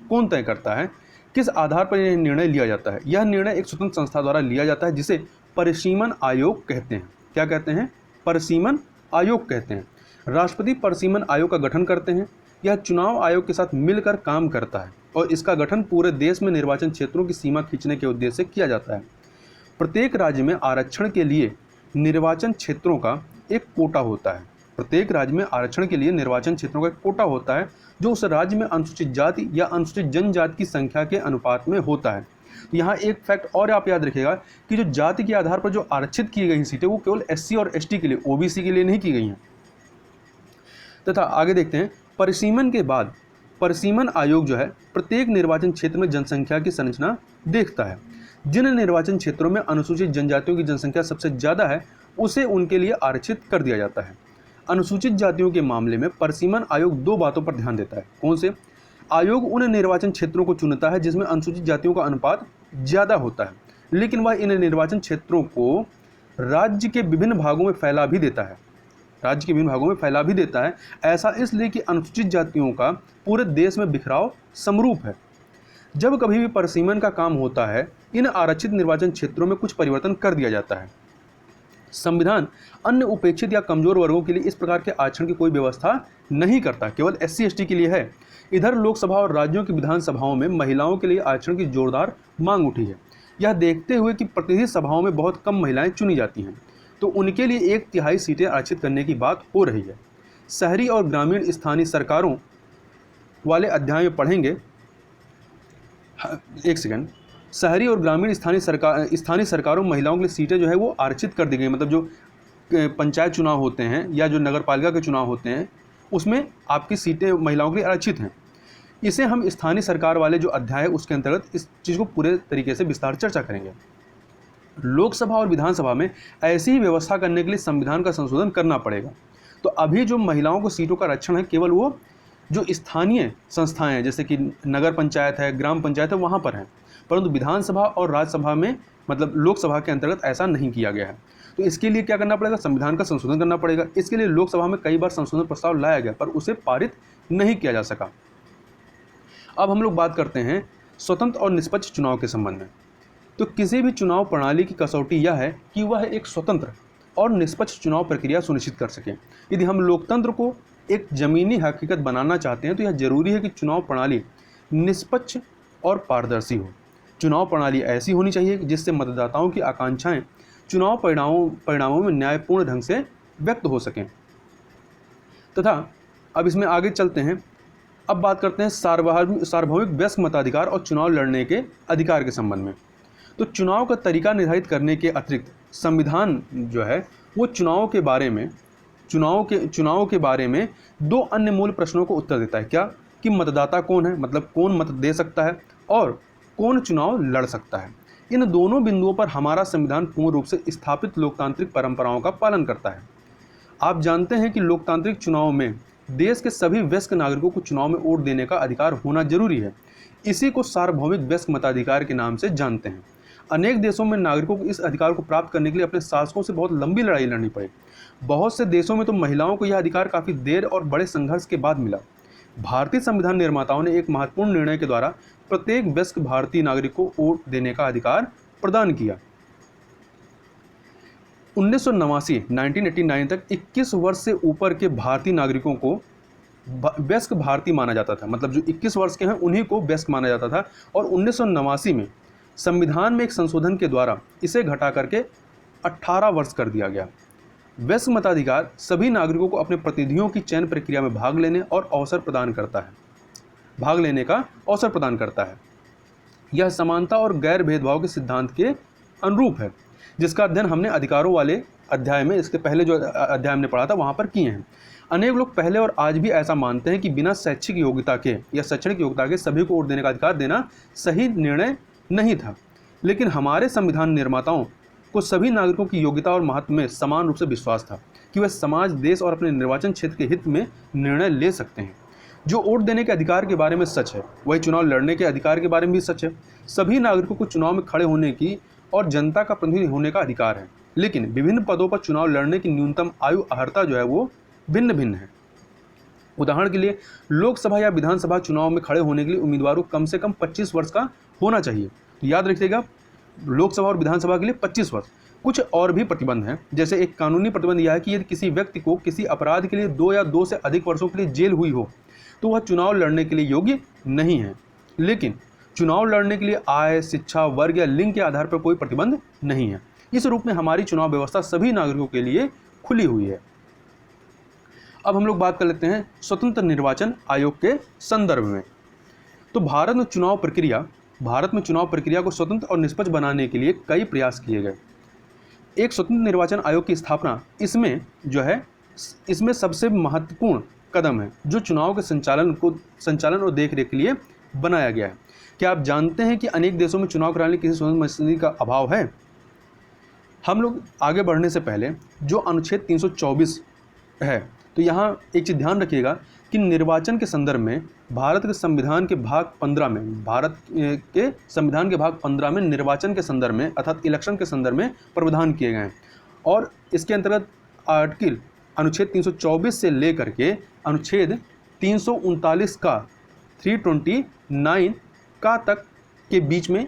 कौन तय करता है, किस आधार पर यह निर्णय लिया जाता है। यह निर्णय एक स्वतंत्र संस्था द्वारा लिया जाता है जिसे परिसीमन आयोग कहते हैं। क्या कहते हैं? परिसीमन आयोग कहते हैं। राष्ट्रपति परिसीमन आयोग का गठन करते हैं। यह चुनाव आयोग के साथ मिलकर काम करता है और इसका गठन पूरे देश में निर्वाचन क्षेत्रों की सीमा खींचने के उद्देश्य से किया जाता है। प्रत्येक राज्य में आरक्षण के लिए निर्वाचन क्षेत्रों का एक कोटा होता है। प्रत्येक राज्य में आरक्षण के लिए निर्वाचन क्षेत्रों का एक कोटा होता है जो उस राज्य में अनुसूचित जाति या अनुसूचित जनजाति की संख्या के अनुपात में होता है। यहाँ एक फैक्ट और आप याद रखिएगा कि जो जाति के आधार पर जो आरक्षित की गई सीटें वो केवल SC और ST के लिए, OBC के लिए नहीं की गई हैं। तथा आगे देखते हैं, परिसीमन के बाद परिसीमन आयोग जो है प्रत्येक निर्वाचन क्षेत्र में जनसंख्या की संरचना देखता है। जिन निर्वाचन क्षेत्रों में अनुसूचित जनजातियों की जनसंख्या सबसे ज़्यादा है उसे उनके लिए आरक्षित कर दिया जाता है। अनुसूचित जातियों के मामले में परिसीमन आयोग 2 बातों पर ध्यान देता है। कौन से? आयोग उन निर्वाचन क्षेत्रों को चुनता है जिसमें अनुसूचित जातियों का अनुपात ज़्यादा होता है, लेकिन वह इन निर्वाचन क्षेत्रों को राज्य के विभिन्न भागों में फैला भी देता है। ऐसा इसलिए कि अनुसूचित जातियों का पूरे देश में बिखराव समरूप है। जब कभी भी परिसीमन का काम होता है इन आरक्षित निर्वाचन क्षेत्रों में कुछ परिवर्तन कर दिया जाता है। संविधान अन्य उपेक्षित या कमजोर वर्गों के लिए इस प्रकार के आरक्षण की कोई व्यवस्था नहीं करता, केवल SC ST के लिए है। इधर लोकसभा और राज्यों की विधानसभाओं में महिलाओं के लिए आरक्षण की जोरदार मांग उठी है। यह देखते हुए कि प्रतिनिधि सभाओं में बहुत कम महिलाएं चुनी जाती हैं तो उनके लिए 1/3 सीटें आरक्षित करने की बात हो रही है। शहरी और ग्रामीण स्थानीय सरकारों वाले अध्याय में पढ़ेंगे। एक सेकंड। शहरी और ग्रामीण स्थानीय सरकारों महिलाओं के लिए सीटें जो है वो आरक्षित कर दी गई। मतलब जो पंचायत चुनाव होते हैं या जो नगर पालिका के चुनाव होते हैं उसमें आपकी सीटें महिलाओं के लिए आरक्षित हैं। इसे हम स्थानीय सरकार वाले जो अध्याय है उसके अंतर्गत इस चीज़ को पूरे तरीके से विस्तार चर्चा करेंगे। लोकसभा और विधानसभा में ऐसी ही व्यवस्था करने के लिए संविधान का संशोधन करना पड़ेगा। तो अभी जो महिलाओं को सीटों का आरक्षण है केवल वो जो स्थानीय संस्थाएं हैं जैसे कि नगर पंचायत है, ग्राम पंचायत है, वहाँ पर हैं, परंतु विधानसभा और राज्यसभा में मतलब लोकसभा के अंतर्गत ऐसा नहीं किया गया है। तो इसके लिए क्या करना पड़ेगा, संविधान का संशोधन करना पड़ेगा। इसके लिए लोकसभा में कई बार संशोधन प्रस्ताव लाया गया पर उसे पारित नहीं किया जा सका। अब हम लोग बात करते हैं स्वतंत्र और निष्पक्ष चुनाव के संबंध में। तो किसी भी चुनाव प्रणाली की कसौटी यह है कि वह एक स्वतंत्र और निष्पक्ष चुनाव प्रक्रिया सुनिश्चित कर सके। यदि हम लोकतंत्र को एक जमीनी हकीकत बनाना चाहते हैं तो यह जरूरी है कि चुनाव प्रणाली निष्पक्ष और पारदर्शी हो। चुनाव प्रणाली ऐसी होनी चाहिए जिससे मतदाताओं की आकांक्षाएं चुनाव परिणामों में न्यायपूर्ण ढंग से व्यक्त हो सकें। तथा अब इसमें आगे चलते हैं। अब बात करते हैं सार्वभौमिक वयस्क मताधिकार और चुनाव लड़ने के अधिकार के संबंध में। तो चुनाव का तरीका निर्धारित करने के अतिरिक्त संविधान जो है वो चुनाव के बारे में दो अन्य मूल प्रश्नों को उत्तर देता है। क्या कि मतदाता कौन है, मतलब कौन मत दे सकता है, और कौन चुनाव लड़ सकता है। इन दोनों बिंदुओं पर हमारा संविधान पूर्ण रूप से स्थापित लोकतांत्रिक परंपराओं का पालन करता है। आप जानते हैं कि लोकतांत्रिक चुनाव में देश के सभी वयस्क नागरिकों को चुनाव में वोट देने का अधिकार होना जरूरी है। इसी को सार्वभौमिक वयस्क मताधिकार के नाम से जानते हैं। अनेक देशों में नागरिकों को इस अधिकार को प्राप्त करने के लिए अपने शासकों से बहुत लंबी लड़ाई लड़नी पड़ी। बहुत से देशों में तो महिलाओं को यह अधिकार काफ़ी देर और बड़े संघर्ष के बाद मिला। भारतीय संविधान निर्माताओं ने एक महत्वपूर्ण निर्णय के द्वारा प्रत्येक वयस्क भारतीय नागरिक को वोट देने का अधिकार प्रदान किया। 1989 तक 21 वर्ष से ऊपर के भारतीय नागरिकों को वयस्क भारतीय माना जाता था, मतलब जो 21 वर्ष के हैं उन्हीं को वयस्क माना जाता था। और 1989 में संविधान में एक संशोधन के द्वारा इसे घटा करके 18 वर्ष कर दिया गया। वयस्क मताधिकार सभी नागरिकों को अपने प्रतिनिधियों की चयन प्रक्रिया में भाग लेने का अवसर प्रदान करता है। यह समानता और गैर भेदभाव के सिद्धांत के अनुरूप है, जिसका अध्ययन हमने अधिकारों वाले अध्याय में, इसके पहले जो अध्याय हमने पढ़ा था वहाँ पर किए हैं। अनेक लोग पहले और आज भी ऐसा मानते हैं कि बिना शैक्षिक योग्यता के या शैक्षणिक योग्यता के सभी को वोट देने का अधिकार देना सही निर्णय नहीं था। लेकिन हमारे संविधान निर्माताओं को सभी नागरिकों की योग्यता और महत्व में समान रूप से विश्वास था कि वे समाज, देश और अपने निर्वाचन क्षेत्र के हित में निर्णय ले सकते हैं। जो वोट देने के अधिकार के बारे में सच है वही चुनाव लड़ने के अधिकार के बारे में भी सच है। सभी नागरिकों को चुनाव में खड़े होने की और जनता का प्रतिनिधि होने का अधिकार है, लेकिन विभिन्न पदों पर चुनाव लड़ने की न्यूनतम आयु अर्हता जो है वो भिन्न भिन्न है। उदाहरण के लिए लोकसभा या विधानसभा चुनाव में खड़े होने के लिए उम्मीदवारों को कम से कम 25 वर्ष का होना चाहिए। तो याद रखिएगा, लोकसभा और विधानसभा के लिए 25 वर्ष। कुछ और भी प्रतिबंध हैं, जैसे एक कानूनी प्रतिबंध यह है कि यदि किसी व्यक्ति को किसी अपराध के लिए 2 या 2 से अधिक वर्षों के लिए जेल हुई हो तो वह चुनाव लड़ने के लिए योग्य नहीं है। लेकिन चुनाव लड़ने के लिए आय, शिक्षा, वर्ग या लिंग के आधार पर कोई प्रतिबंध नहीं है। इस रूप में हमारी चुनाव व्यवस्था सभी नागरिकों के लिए खुली हुई है। अब हम लोग बात कर लेते हैं स्वतंत्र निर्वाचन आयोग के संदर्भ में। तो भारत में चुनाव प्रक्रिया को स्वतंत्र और निष्पक्ष बनाने के लिए कई प्रयास किए गए। एक स्वतंत्र निर्वाचन आयोग की स्थापना इसमें सबसे महत्वपूर्ण कदम है, जो चुनाव के संचालन और देखरेख के लिए बनाया गया है। क्या आप जानते हैं कि अनेक देशों में चुनाव कराने किसी स्वतंत्र मशीनरी का अभाव है? हम लोग आगे बढ़ने से पहले जो अनुच्छेद 324 है, तो यहाँ एक चीज़ ध्यान रखिएगा कि निर्वाचन के संदर्भ में भारत के संविधान के भाग 15 में निर्वाचन के संदर्भ में अर्थात इलेक्शन के संदर्भ में प्रावधान किए गए हैं। और इसके अंतर्गत अनुच्छेद 324 से लेकर के अनुच्छेद 339 का 329 का तक के बीच में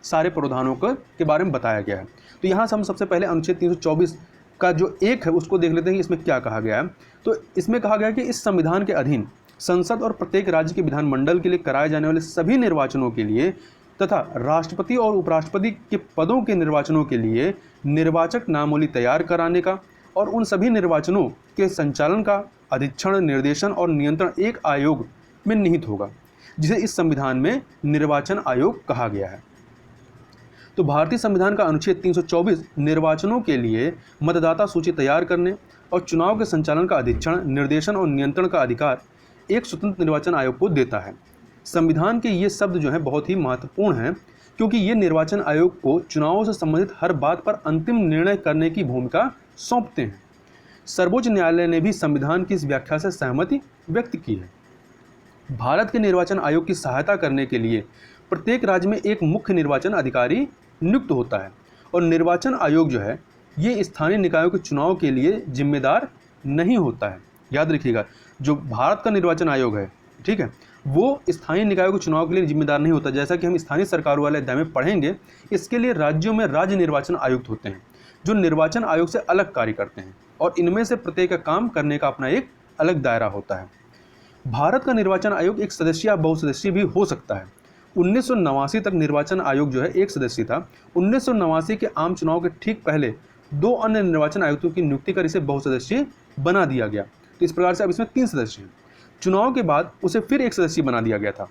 सारे प्रावधानों के बारे में बताया गया है। तो यहाँ से हम सबसे पहले अनुच्छेद 324 का जो एक है उसको देख लेते हैं कि इसमें क्या कहा गया है। तो इसमें कहा गया है कि इस संविधान के अधीन संसद और प्रत्येक राज्य के विधानमंडल के लिए कराए जाने वाले सभी निर्वाचनों के लिए तथा राष्ट्रपति और उपराष्ट्रपति के पदों के निर्वाचनों के लिए निर्वाचक नामावली तैयार कराने का और उन सभी निर्वाचनों के संचालन का अधीक्षण, निर्देशन और नियंत्रण एक आयोग में निहित होगा, जिसे इस संविधान में निर्वाचन आयोग कहा गया है। तो भारतीय संविधान का अनुच्छेद 324 निर्वाचनों के लिए मतदाता सूची तैयार करने और चुनाव के संचालन का अधीक्षण, निर्देशन और नियंत्रण का अधिकार एक स्वतंत्र निर्वाचन आयोग को देता है। संविधान के ये शब्द जो हैं बहुत ही महत्वपूर्ण हैं, क्योंकि ये निर्वाचन आयोग को चुनावों से संबंधित हर बात पर अंतिम निर्णय करने की भूमिका सौंपते हैं। सर्वोच्च न्यायालय ने भी संविधान की इस व्याख्या से सहमति व्यक्त की है। भारत के निर्वाचन आयोग की सहायता करने के लिए प्रत्येक राज्य में एक मुख्य निर्वाचन अधिकारी नियुक्त होता है। और निर्वाचन आयोग जो है ये स्थानीय निकायों के चुनाव के लिए जिम्मेदार नहीं होता है। याद रखिएगा, जो भारत का निर्वाचन आयोग है, ठीक है, वो स्थानीय निकायों के चुनाव के लिए जिम्मेदार नहीं होता। जैसा कि हम स्थानीय सरकारों वाले अध्याय में पढ़ेंगे, इसके लिए राज्यों में राज्य निर्वाचन आयुक्त होते हैं जो निर्वाचन आयोग से अलग कार्य करते हैं और इनमें से प्रत्येक का काम करने का अपना एक अलग दायरा होता है। भारत का निर्वाचन आयोग एक सदस्यीय या बहुसदस्यीय भी हो सकता है। 1989 तक निर्वाचन आयोग जो है एक सदस्यीय था। 1989 के आम चुनाव के ठीक पहले 2 अन्य निर्वाचन आयुक्तों की नियुक्ति कर इसे बहुसदस्यीय बना दिया गया। तो इस प्रकार से अब इसमें 3 सदस्य हैं। चुनाव के बाद उसे फिर एक सदस्यीय बना दिया गया था।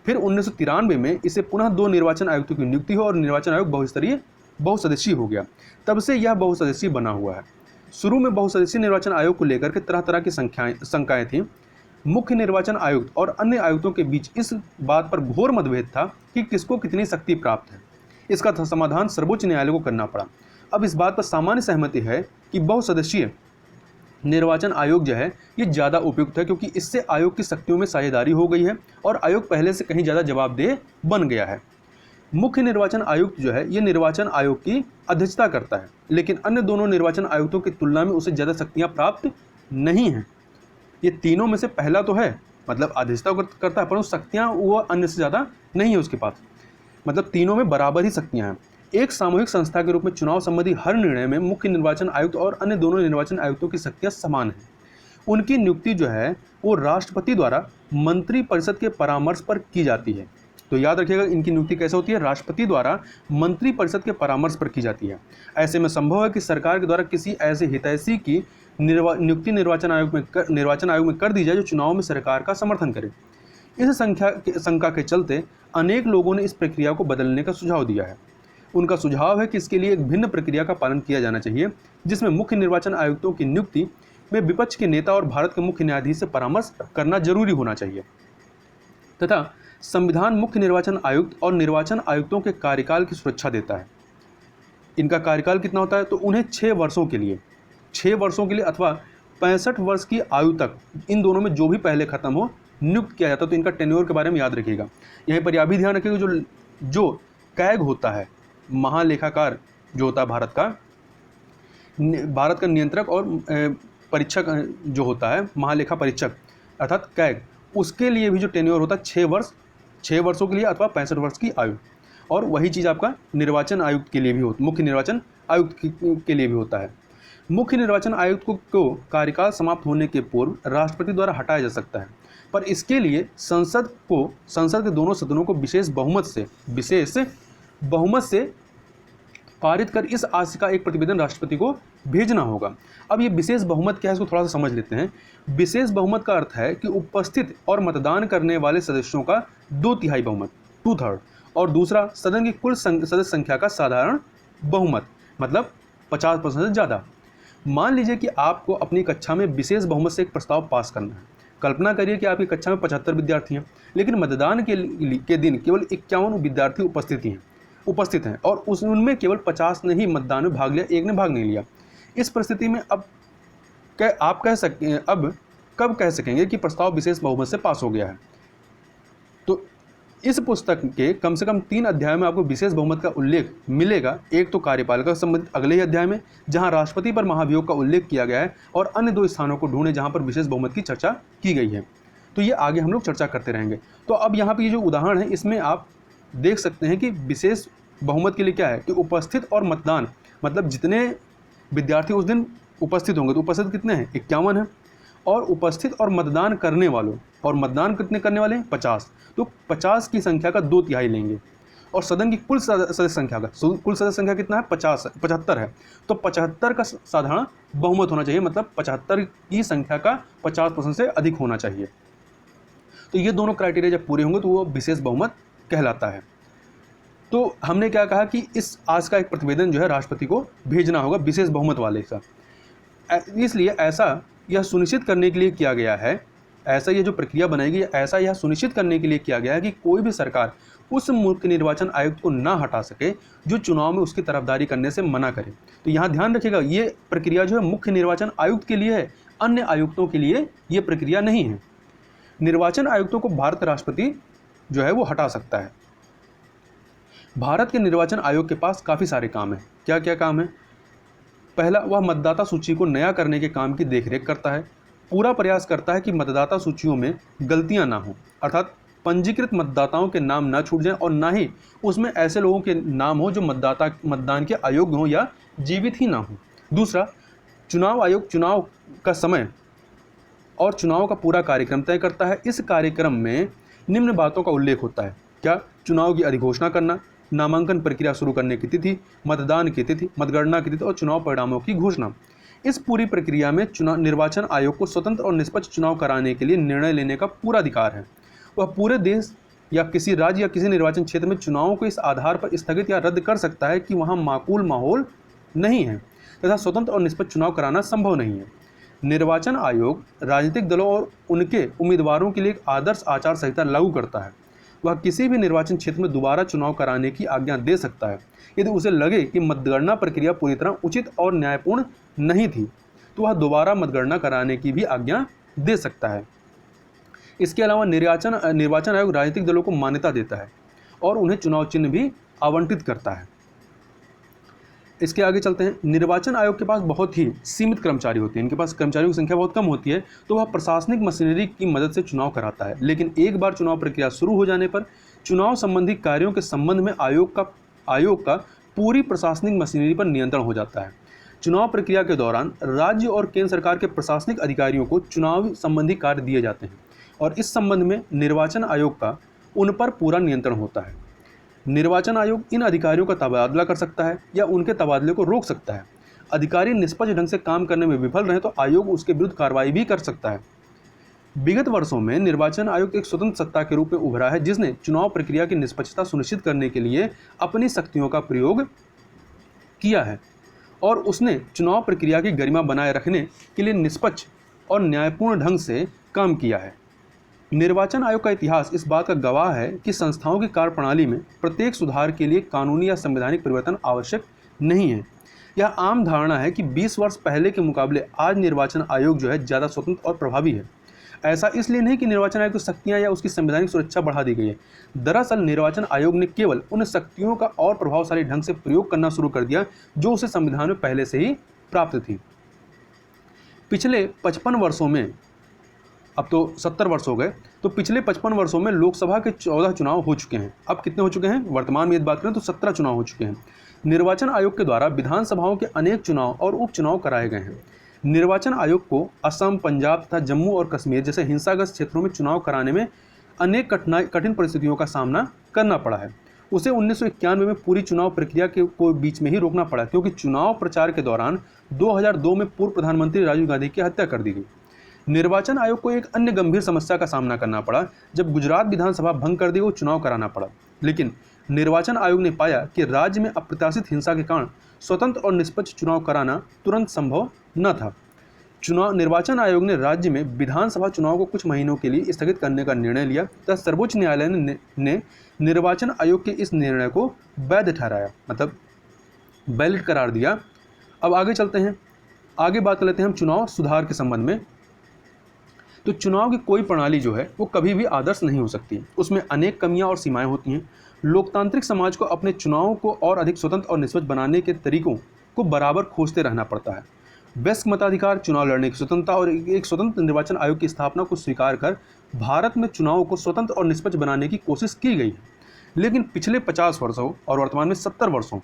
फिर 1993 में इसे पुनः 2 निर्वाचन आयुक्तों की नियुक्ति हो और निर्वाचन आयोग बहुसदस्यीय हो गया। तब से यह बहुसदस्यीय बना हुआ है। शुरू में बहुसदस्यीय निर्वाचन आयोग को लेकर के तरह तरह की शंकाएं थीं। मुख्य निर्वाचन आयुक्त और अन्य आयुक्तों के बीच इस बात पर घोर मतभेद था कि किसको कितनी शक्ति प्राप्त है। इसका समाधान सर्वोच्च न्यायालय को करना पड़ा। अब इस बात पर सामान्य सहमति है कि बहुसदस्यीय निर्वाचन आयोग जो है ये ज़्यादा उपयुक्त है, क्योंकि इससे आयोग की शक्तियों में साझेदारी हो गई है और आयोग पहले से कहीं ज़्यादा जवाबदेह बन गया है। मुख्य निर्वाचन आयुक्त जो है ये निर्वाचन आयोग की अध्यक्षता करता है, लेकिन अन्य दोनों निर्वाचन आयुक्तों की तुलना में उसे ज़्यादा शक्तियाँ प्राप्त नहीं हैं। ये तीनों में से पहला तो है, मतलब अध्यक्षता करता है, परंतु शक्तियाँ वो अन्य से ज़्यादा नहीं है उसके पास। मतलब तीनों में बराबर ही शक्तियाँ हैं। एक सामूहिक संस्था के रूप में चुनाव संबंधी हर निर्णय में मुख्य निर्वाचन आयुक्त और अन्य दोनों निर्वाचन आयुक्तों की शक्तियाँ समान हैं। उनकी नियुक्ति जो है वो राष्ट्रपति द्वारा मंत्रिपरिषद के परामर्श पर की जाती है। तो याद रखिएगा, इनकी नियुक्ति कैसे होती है? राष्ट्रपति द्वारा मंत्रिपरिषद के परामर्श पर की जाती है। ऐसे में संभव है कि सरकार के द्वारा किसी ऐसे हितैषी की नियुक्ति निर्वाचन आयोग में कर दी जाए जो चुनाव में सरकार का समर्थन करे। इस शंका के चलते अनेक लोगों ने इस प्रक्रिया को बदलने का सुझाव दिया है। उनका सुझाव है कि इसके लिए एक भिन्न प्रक्रिया का पालन किया जाना चाहिए, जिसमें मुख्य निर्वाचन आयुक्तों की नियुक्ति में विपक्ष के नेता और भारत के मुख्य न्यायाधीश से परामर्श करना जरूरी होना चाहिए तथा संविधान मुख्य निर्वाचन आयुक्त और निर्वाचन आयुक्तों के कार्यकाल की सुरक्षा देता है। इनका कार्यकाल कितना होता है? तो उन्हें 6 वर्षों के लिए अथवा 65 वर्ष की आयु तक, इन दोनों में जो भी पहले खत्म हो, नियुक्त किया जाता है। तो इनका टेन्योर के बारे में याद रखिएगा। यहीं पर यह भी ध्यान रखिएगा, जो कैग होता है, महालेखाकार जो होता है भारत का नियंत्रक और परीक्षक जो होता है, महालेखा परीक्षक अर्थात कैग, उसके लिए भी जो टेन्योर होता है 6 वर्षों के लिए अथवा 65 वर्ष की आयु। और वही चीज़ आपका निर्वाचन आयुक्त के लिए भी होता, मुख्य निर्वाचन आयुक्त के लिए भी होता है। मुख्य निर्वाचन आयुक्त को कार्यकाल समाप्त होने के पूर्व राष्ट्रपति द्वारा हटाया जा सकता है, पर इसके लिए संसद के दोनों सदनों को विशेष बहुमत से पारित कर इस आशय का एक प्रतिवेदन राष्ट्रपति को भेजना होगा। अब ये विशेष बहुमत क्या है, इसको थोड़ा सा समझ लेते हैं। विशेष बहुमत का अर्थ है कि उपस्थित और मतदान करने वाले सदस्यों का 2/3 बहुमत, 2/3, और दूसरा सदन की कुल सदस्य संख्या का साधारण बहुमत, मतलब 50% से ज़्यादा। मान लीजिए कि आपको अपनी कक्षा में विशेष बहुमत से एक प्रस्ताव पास करना है। कल्पना करिए कि आपकी कक्षा में 75 विद्यार्थी हैं, लेकिन मतदान के दिन केवल 51 विद्यार्थी उपस्थित हैं और उनमें केवल 50 ने ही मतदान में भाग लिया, एक ने भाग नहीं लिया। इस परिस्थिति में अब कब कह सकेंगे कि प्रस्ताव विशेष बहुमत से पास हो गया है? तो इस पुस्तक के कम से कम 3 अध्याय में आपको विशेष बहुमत का उल्लेख मिलेगा। एक तो कार्यपालिका से संबंधित अगले ही अध्याय में, जहां राष्ट्रपति पर महाभियोग का उल्लेख किया गया है, और अन्य 2 स्थानों को ढूंढे जहां पर विशेष बहुमत की चर्चा की गई है। तो ये आगे हम लोग चर्चा करते रहेंगे। तो अब यहाँ पर ये जो उदाहरण है, इसमें आप देख सकते हैं कि विशेष बहुमत के लिए क्या है कि उपस्थित और मतदान, मतलब जितने विद्यार्थी उस दिन उपस्थित होंगे, तो उपस्थित कितने हैं? 51 हैं। और उपस्थित और मतदान करने वालों, और मतदान कितने करने वाले हैं? 50। तो 50 की संख्या का 2/3 लेंगे। और सदन की कुल सदस्य संख्या कितना है? 75 है। तो 75 का साधारण बहुमत होना चाहिए, मतलब 75 की संख्या का 50% से अधिक होना चाहिए। तो ये दोनों क्राइटेरिया जब पूरे होंगे तो वो विशेष बहुमत कहलाता है। तो हमने क्या कहा कि इस आज का एक प्रतिवेदन जो है राष्ट्रपति को भेजना होगा विशेष बहुमत वाले का। इसलिए ऐसा यह सुनिश्चित करने के लिए किया गया है, ऐसा ये जो प्रक्रिया बनाई गई है, ऐसा यह सुनिश्चित करने के लिए किया गया है कि कोई भी सरकार उस मुख्य निर्वाचन आयुक्त को ना हटा सके जो चुनाव में उसकी तरफदारी करने से मना करे। तो यहाँ ध्यान रखिएगा, ये प्रक्रिया जो है मुख्य निर्वाचन आयुक्त के लिए है, अन्य आयुक्तों के लिए ये प्रक्रिया नहीं है। निर्वाचन आयुक्तों को भारत राष्ट्रपति जो है वो हटा सकता है। भारत के निर्वाचन आयोग के पास काफ़ी सारे काम हैं। क्या क्या काम है? पहला, वह मतदाता सूची को नया करने के काम की देखरेख करता है। पूरा प्रयास करता है कि मतदाता सूचियों में गलतियां ना हो, अर्थात पंजीकृत मतदाताओं के नाम ना छूट जाएं और ना ही उसमें ऐसे लोगों के नाम हो जो मतदान के अयोग्य हो या जीवित ही ना हो। दूसरा, चुनाव आयोग चुनाव का समय और चुनाव का पूरा कार्यक्रम तय करता है। इस कार्यक्रम में निम्न बातों का उल्लेख होता है। क्या? चुनाव की अधिघोषणा करना, नामांकन प्रक्रिया शुरू करने की तिथि, मतदान की तिथि, मतगणना की तिथि और चुनाव परिणामों की घोषणा। इस पूरी प्रक्रिया में निर्वाचन आयोग को स्वतंत्र और निष्पक्ष चुनाव कराने के लिए निर्णय लेने का पूरा अधिकार है। वह पूरे देश या किसी राज्य या किसी निर्वाचन क्षेत्र में चुनावों को इस आधार पर स्थगित या रद्द कर सकता है कि वहां माकूल माहौल नहीं है तथा स्वतंत्र और निष्पक्ष चुनाव कराना संभव नहीं है। निर्वाचन आयोग राजनीतिक दलों और उनके उम्मीदवारों के लिए एक आदर्श आचार संहिता लागू करता है। वह किसी भी निर्वाचन क्षेत्र में दोबारा चुनाव कराने की आज्ञा दे सकता है। यदि उसे लगे कि मतगणना प्रक्रिया पूरी तरह उचित और न्यायपूर्ण नहीं थी तो वह दोबारा मतगणना कराने की भी आज्ञा दे सकता है। इसके अलावा निर्वाचन आयोग राजनीतिक दलों को मान्यता देता है और उन्हें चुनाव चिन्ह भी आवंटित करता है। इसके आगे चलते हैं। निर्वाचन आयोग के पास बहुत ही सीमित कर्मचारी होते हैं, इनके पास कर्मचारियों की संख्या बहुत कम होती है, तो वह प्रशासनिक मशीनरी की मदद से चुनाव कराता है। लेकिन एक बार चुनाव प्रक्रिया शुरू हो जाने पर चुनाव संबंधी कार्यों के संबंध में आयोग का पूरी प्रशासनिक मशीनरी पर नियंत्रण हो जाता है। चुनाव प्रक्रिया के दौरान राज्य और केंद्र सरकार के प्रशासनिक अधिकारियों को चुनाव संबंधी कार्य दिए जाते हैं और इस संबंध में निर्वाचन आयोग का उन पर पूरा नियंत्रण होता है। निर्वाचन आयोग इन अधिकारियों का तबादला कर सकता है या उनके तबादले को रोक सकता है। अधिकारी निष्पक्ष ढंग से काम करने में विफल रहे तो आयोग उसके विरुद्ध कार्रवाई भी कर सकता है। विगत वर्षों में निर्वाचन आयोग एक स्वतंत्र सत्ता के रूप में उभरा है जिसने चुनाव प्रक्रिया की निष्पक्षता सुनिश्चित करने के लिए अपनी शक्तियों का प्रयोग किया है और उसने चुनाव प्रक्रिया की गरिमा बनाए रखने के लिए निष्पक्ष और न्यायपूर्ण ढंग से काम किया है। निर्वाचन आयोग का इतिहास इस बात का गवाह है कि संस्थाओं की कार्यप्रणाली में प्रत्येक सुधार के लिए कानूनी या संवैधानिक परिवर्तन आवश्यक नहीं है। यह आम धारणा है कि 20 वर्ष पहले के मुकाबले आज निर्वाचन आयोग जो है ज़्यादा स्वतंत्र और प्रभावी है। ऐसा इसलिए नहीं कि निर्वाचन आयोग की शक्तियाँ या उसकी संवैधानिक सुरक्षा बढ़ा दी गई है। दरअसल निर्वाचन आयोग ने केवल उन शक्तियों का और प्रभावशाली ढंग से प्रयोग करना शुरू कर दिया जो उसे संविधान में पहले से ही प्राप्त थी। पिछले 55 वर्षों में, अब तो 70 वर्ष हो गए, तो पिछले 55 वर्षों में लोकसभा के 14 चुनाव हो चुके हैं। अब कितने हो चुके हैं? वर्तमान में यदि बात करें तो 17 चुनाव हो चुके हैं। निर्वाचन आयोग के द्वारा विधानसभाओं के अनेक चुनाव और उपचुनाव कराए गए हैं। निर्वाचन आयोग को असम, पंजाब तथा जम्मू और कश्मीर जैसे हिंसाग्रस्त क्षेत्रों में चुनाव कराने में अनेक कठिन परिस्थितियों का सामना करना पड़ा है। उसे 1991 में पूरी चुनाव प्रक्रिया को बीच में ही रोकना पड़ा क्योंकि चुनाव प्रचार के दौरान 2002 में पूर्व प्रधानमंत्री राजीव गांधी की हत्या कर दी गई। निर्वाचन आयोग को एक अन्य गंभीर समस्या का सामना करना पड़ा जब गुजरात विधानसभा भंग कर दी और चुनाव कराना पड़ा। लेकिन निर्वाचन आयोग ने पाया कि राज्य में अप्रत्याशित हिंसा के कारण स्वतंत्र और निष्पक्ष चुनाव कराना तुरंत संभव न था। निर्वाचन आयोग ने राज्य में विधानसभा चुनाव को कुछ महीनों के लिए स्थगित करने का निर्णय लिया तथा सर्वोच्च न्यायालय ने निर्वाचन आयोग के इस निर्णय को वैध ठहराया, मतलब वैलिड करार दिया। अब आगे चलते हैं, आगे बात कर लेते हैं हम चुनाव सुधार के संबंध में। तो चुनाव की कोई प्रणाली जो है वो कभी भी आदर्श नहीं हो सकती, उसमें अनेक कमियां और सीमाएं होती हैं। लोकतांत्रिक समाज को अपने चुनावों को और अधिक स्वतंत्र और निष्पक्ष बनाने के तरीकों को बराबर खोजते रहना पड़ता है। वयस्क मताधिकार, चुनाव लड़ने की स्वतंत्रता और एक स्वतंत्र निर्वाचन आयोग की स्थापना को स्वीकार कर भारत में चुनावों को स्वतंत्र और निष्पक्ष बनाने की कोशिश की गई है। लेकिन पिछले 50 वर्षों और वर्तमान में 70 वर्षों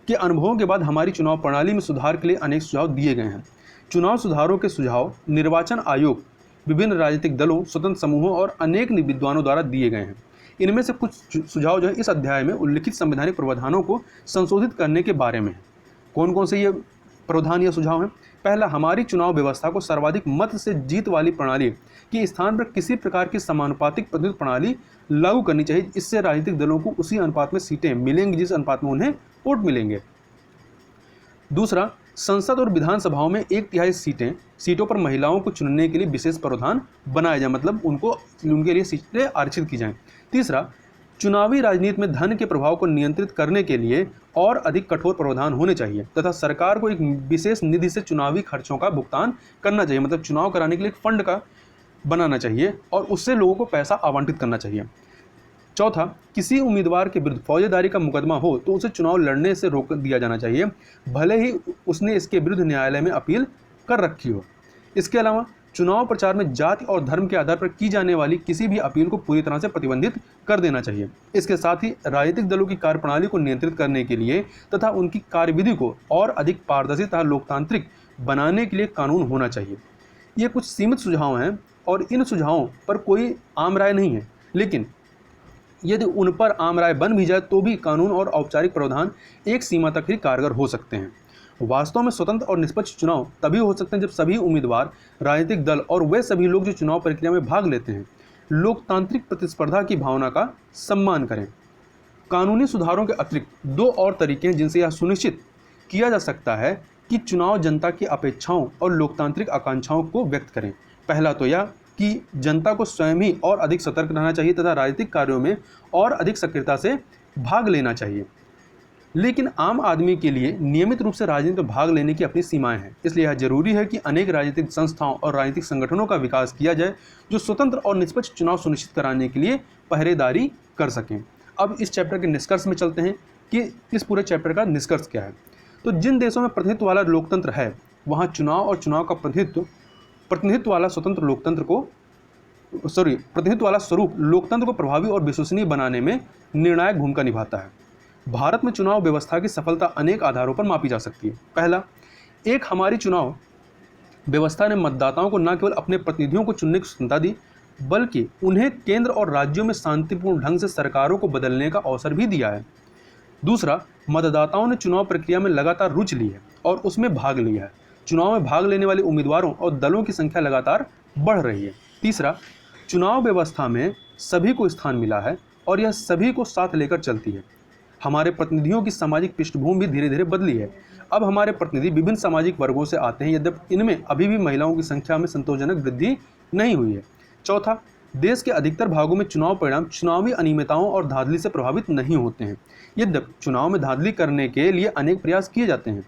के अनुभवों के बाद हमारी चुनाव प्रणाली में सुधार के लिए अनेक सुझाव दिए गए हैं। चुनाव सुधारों के सुझाव निर्वाचन आयोग, विभिन्न राजनीतिक दलों, स्वतंत्र समूहों और अनेक विद्वानों द्वारा दिए गए हैं। इनमें से कुछ सुझाव जो है इस अध्याय में उल्लिखित संवैधानिक प्रावधानों को संशोधित करने के बारे में है। कौन कौन से ये प्रावधान या सुझाव हैं? पहला, हमारी चुनाव व्यवस्था को सर्वाधिक मत से जीत वाली प्रणाली के स्थान पर किसी प्रकार की समानुपातिक प्रतिनिधित्व प्रणाली लागू करनी चाहिए। इससे राजनीतिक दलों को उसी अनुपात में सीटें मिलेंगी जिस अनुपात में उन्हें वोट मिलेंगे। दूसरा, संसद और विधानसभाओं में 1/3 सीटों पर महिलाओं को चुनने के लिए विशेष प्रावधान बनाया जाए, मतलब उनके लिए सीटें आरक्षित की जाएं। तीसरा, चुनावी राजनीति में धन के प्रभाव को नियंत्रित करने के लिए और अधिक कठोर प्रावधान होने चाहिए तथा सरकार को एक विशेष निधि से चुनावी खर्चों का भुगतान करना चाहिए, मतलब चुनाव कराने के लिए एक फंड का बनाना चाहिए और उससे लोगों को पैसा आवंटित करना चाहिए। चौथा, किसी उम्मीदवार के विरुद्ध फौजदारी का मुकदमा हो तो उसे चुनाव लड़ने से रोक दिया जाना चाहिए, भले ही उसने इसके विरुद्ध न्यायालय में अपील कर रखी हो। इसके अलावा चुनाव प्रचार में जाति और धर्म के आधार पर की जाने वाली किसी भी अपील को पूरी तरह से प्रतिबंधित कर देना चाहिए। इसके साथ ही राजनीतिक दलों की कार्यप्रणाली को नियंत्रित करने के लिए तथा उनकी कार्यविधि को और अधिक पारदर्शी तथा लोकतांत्रिक बनाने के लिए कानून होना चाहिए। ये कुछ सीमित सुझाव हैं और इन सुझावों पर कोई आम राय नहीं है, लेकिन यदि उन पर आम राय बन भी जाए तो भी कानून और औपचारिक प्रावधान एक सीमा तक ही कारगर हो सकते हैं। वास्तव में स्वतंत्र और निष्पक्ष चुनाव तभी हो सकते हैं जब सभी उम्मीदवार, राजनीतिक दल और वे सभी लोग जो चुनाव प्रक्रिया में भाग लेते हैं लोकतांत्रिक प्रतिस्पर्धा की भावना का सम्मान करें। कानूनी सुधारों के अतिरिक्त दो और तरीके हैं जिनसे यह सुनिश्चित किया जा सकता है कि चुनाव जनता की अपेक्षाओं और लोकतांत्रिक आकांक्षाओं को व्यक्त करें। पहला तो यह कि जनता को स्वयं ही और अधिक सतर्क रहना चाहिए तथा राजनीतिक कार्यों में और अधिक सक्रियता से भाग लेना चाहिए। लेकिन आम आदमी के लिए नियमित रूप से राजनीति में भाग लेने की अपनी सीमाएं हैं, इसलिए यह जरूरी है कि अनेक राजनीतिक संस्थाओं और राजनीतिक संगठनों का विकास किया जाए जो स्वतंत्र और निष्पक्ष चुनाव सुनिश्चित कराने के लिए पहरेदारी कर सकें। अब इस चैप्टर के निष्कर्ष में चलते हैं कि इस पूरे चैप्टर का निष्कर्ष क्या है। तो जिन देशों में प्रतिनिधित्व वाला लोकतंत्र है वहाँ चुनाव और चुनाव का प्रतिनिधित्व वाला स्वरूप लोकतंत्र को प्रभावी और विश्वसनीय बनाने में निर्णायक भूमिका निभाता है। भारत में चुनाव व्यवस्था की सफलता अनेक आधारों पर मापी जा सकती है। पहला, हमारी चुनाव व्यवस्था ने मतदाताओं को न केवल अपने प्रतिनिधियों को चुनने की स्वतंत्रता दी, बल्कि उन्हें केंद्र और राज्यों में शांतिपूर्ण ढंग से सरकारों को बदलने का अवसर भी दिया है। दूसरा, मतदाताओं ने चुनाव प्रक्रिया में लगातार रुचि ली है और उसमें भाग लिया है। चुनाव में भाग लेने वाले उम्मीदवारों और दलों की संख्या लगातार बढ़ रही है। तीसरा, चुनाव व्यवस्था में सभी को स्थान मिला है और यह सभी को साथ लेकर चलती है। हमारे प्रतिनिधियों की सामाजिक पृष्ठभूमि भी धीरे धीरे बदली है। अब हमारे प्रतिनिधि विभिन्न सामाजिक वर्गों से आते हैं, यद्यपि इनमें अभी भी महिलाओं की संख्या में संतोषजनक वृद्धि नहीं हुई है। चौथा, देश के अधिकतर भागों में चुनाव परिणाम चुनावी अनियमितताओं और धांधली से प्रभावित नहीं होते हैं, यद्यपि चुनाव में धांधली करने के लिए अनेक प्रयास किए जाते हैं।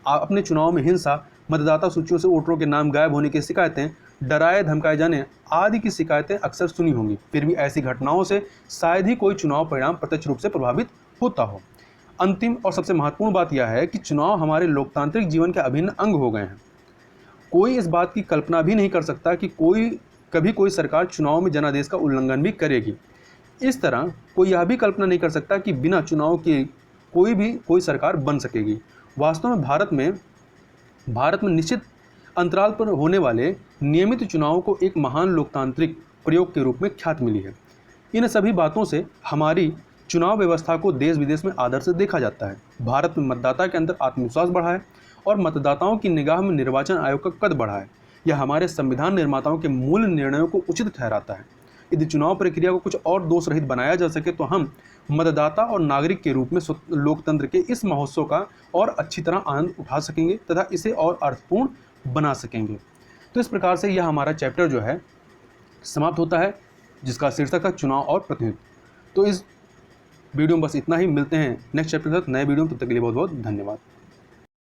अपने चुनाव में हिंसा, मतदाता सूचियों से वोटरों के नाम गायब होने की शिकायतें, डराए धमकाए जाने आदि की शिकायतें अक्सर सुनी होंगी। फिर भी ऐसी घटनाओं से शायद ही कोई चुनाव परिणाम प्रत्यक्ष रूप से प्रभावित होता हो। अंतिम और सबसे महत्वपूर्ण बात यह है कि चुनाव हमारे लोकतांत्रिक जीवन के अभिन्न अंग हो गए हैं। कोई इस बात की कल्पना भी नहीं कर सकता कि कभी कोई सरकार चुनाव में जनादेश का उल्लंघन भी करेगी। इस तरह कोई यह भी कल्पना नहीं कर सकता कि बिना चुनाव के कोई सरकार बन सकेगी। वास्तव में भारत में निश्चित अंतराल पर होने वाले नियमित चुनावों को एक महान लोकतांत्रिक प्रयोग के रूप में ख्याति मिली है। इन सभी बातों से हमारी चुनाव व्यवस्था को देश विदेश में आदर से देखा जाता है। भारत में मतदाता के अंदर आत्मविश्वास बढ़ा है और मतदाताओं की निगाह में निर्वाचन आयोग का कद बढ़ा है। यह हमारे संविधान निर्माताओं के मूल निर्णयों को उचित ठहराता है। यदि चुनाव प्रक्रिया को कुछ और दोष रहित बनाया जा सके तो हम मतदाता और नागरिक के रूप में लोकतंत्र के इस महोत्सव का और अच्छी तरह आनंद उठा सकेंगे तथा इसे और अर्थपूर्ण बना सकेंगे। तो इस प्रकार से यह हमारा चैप्टर जो है समाप्त होता है, जिसका शीर्षक है चुनाव और प्रतिनिधित्व। तो इस वीडियो में बस इतना ही। मिलते हैं नेक्स्ट चैप्टर के साथ नए वीडियो में। तब तक के लिए बहुत बहुत धन्यवाद।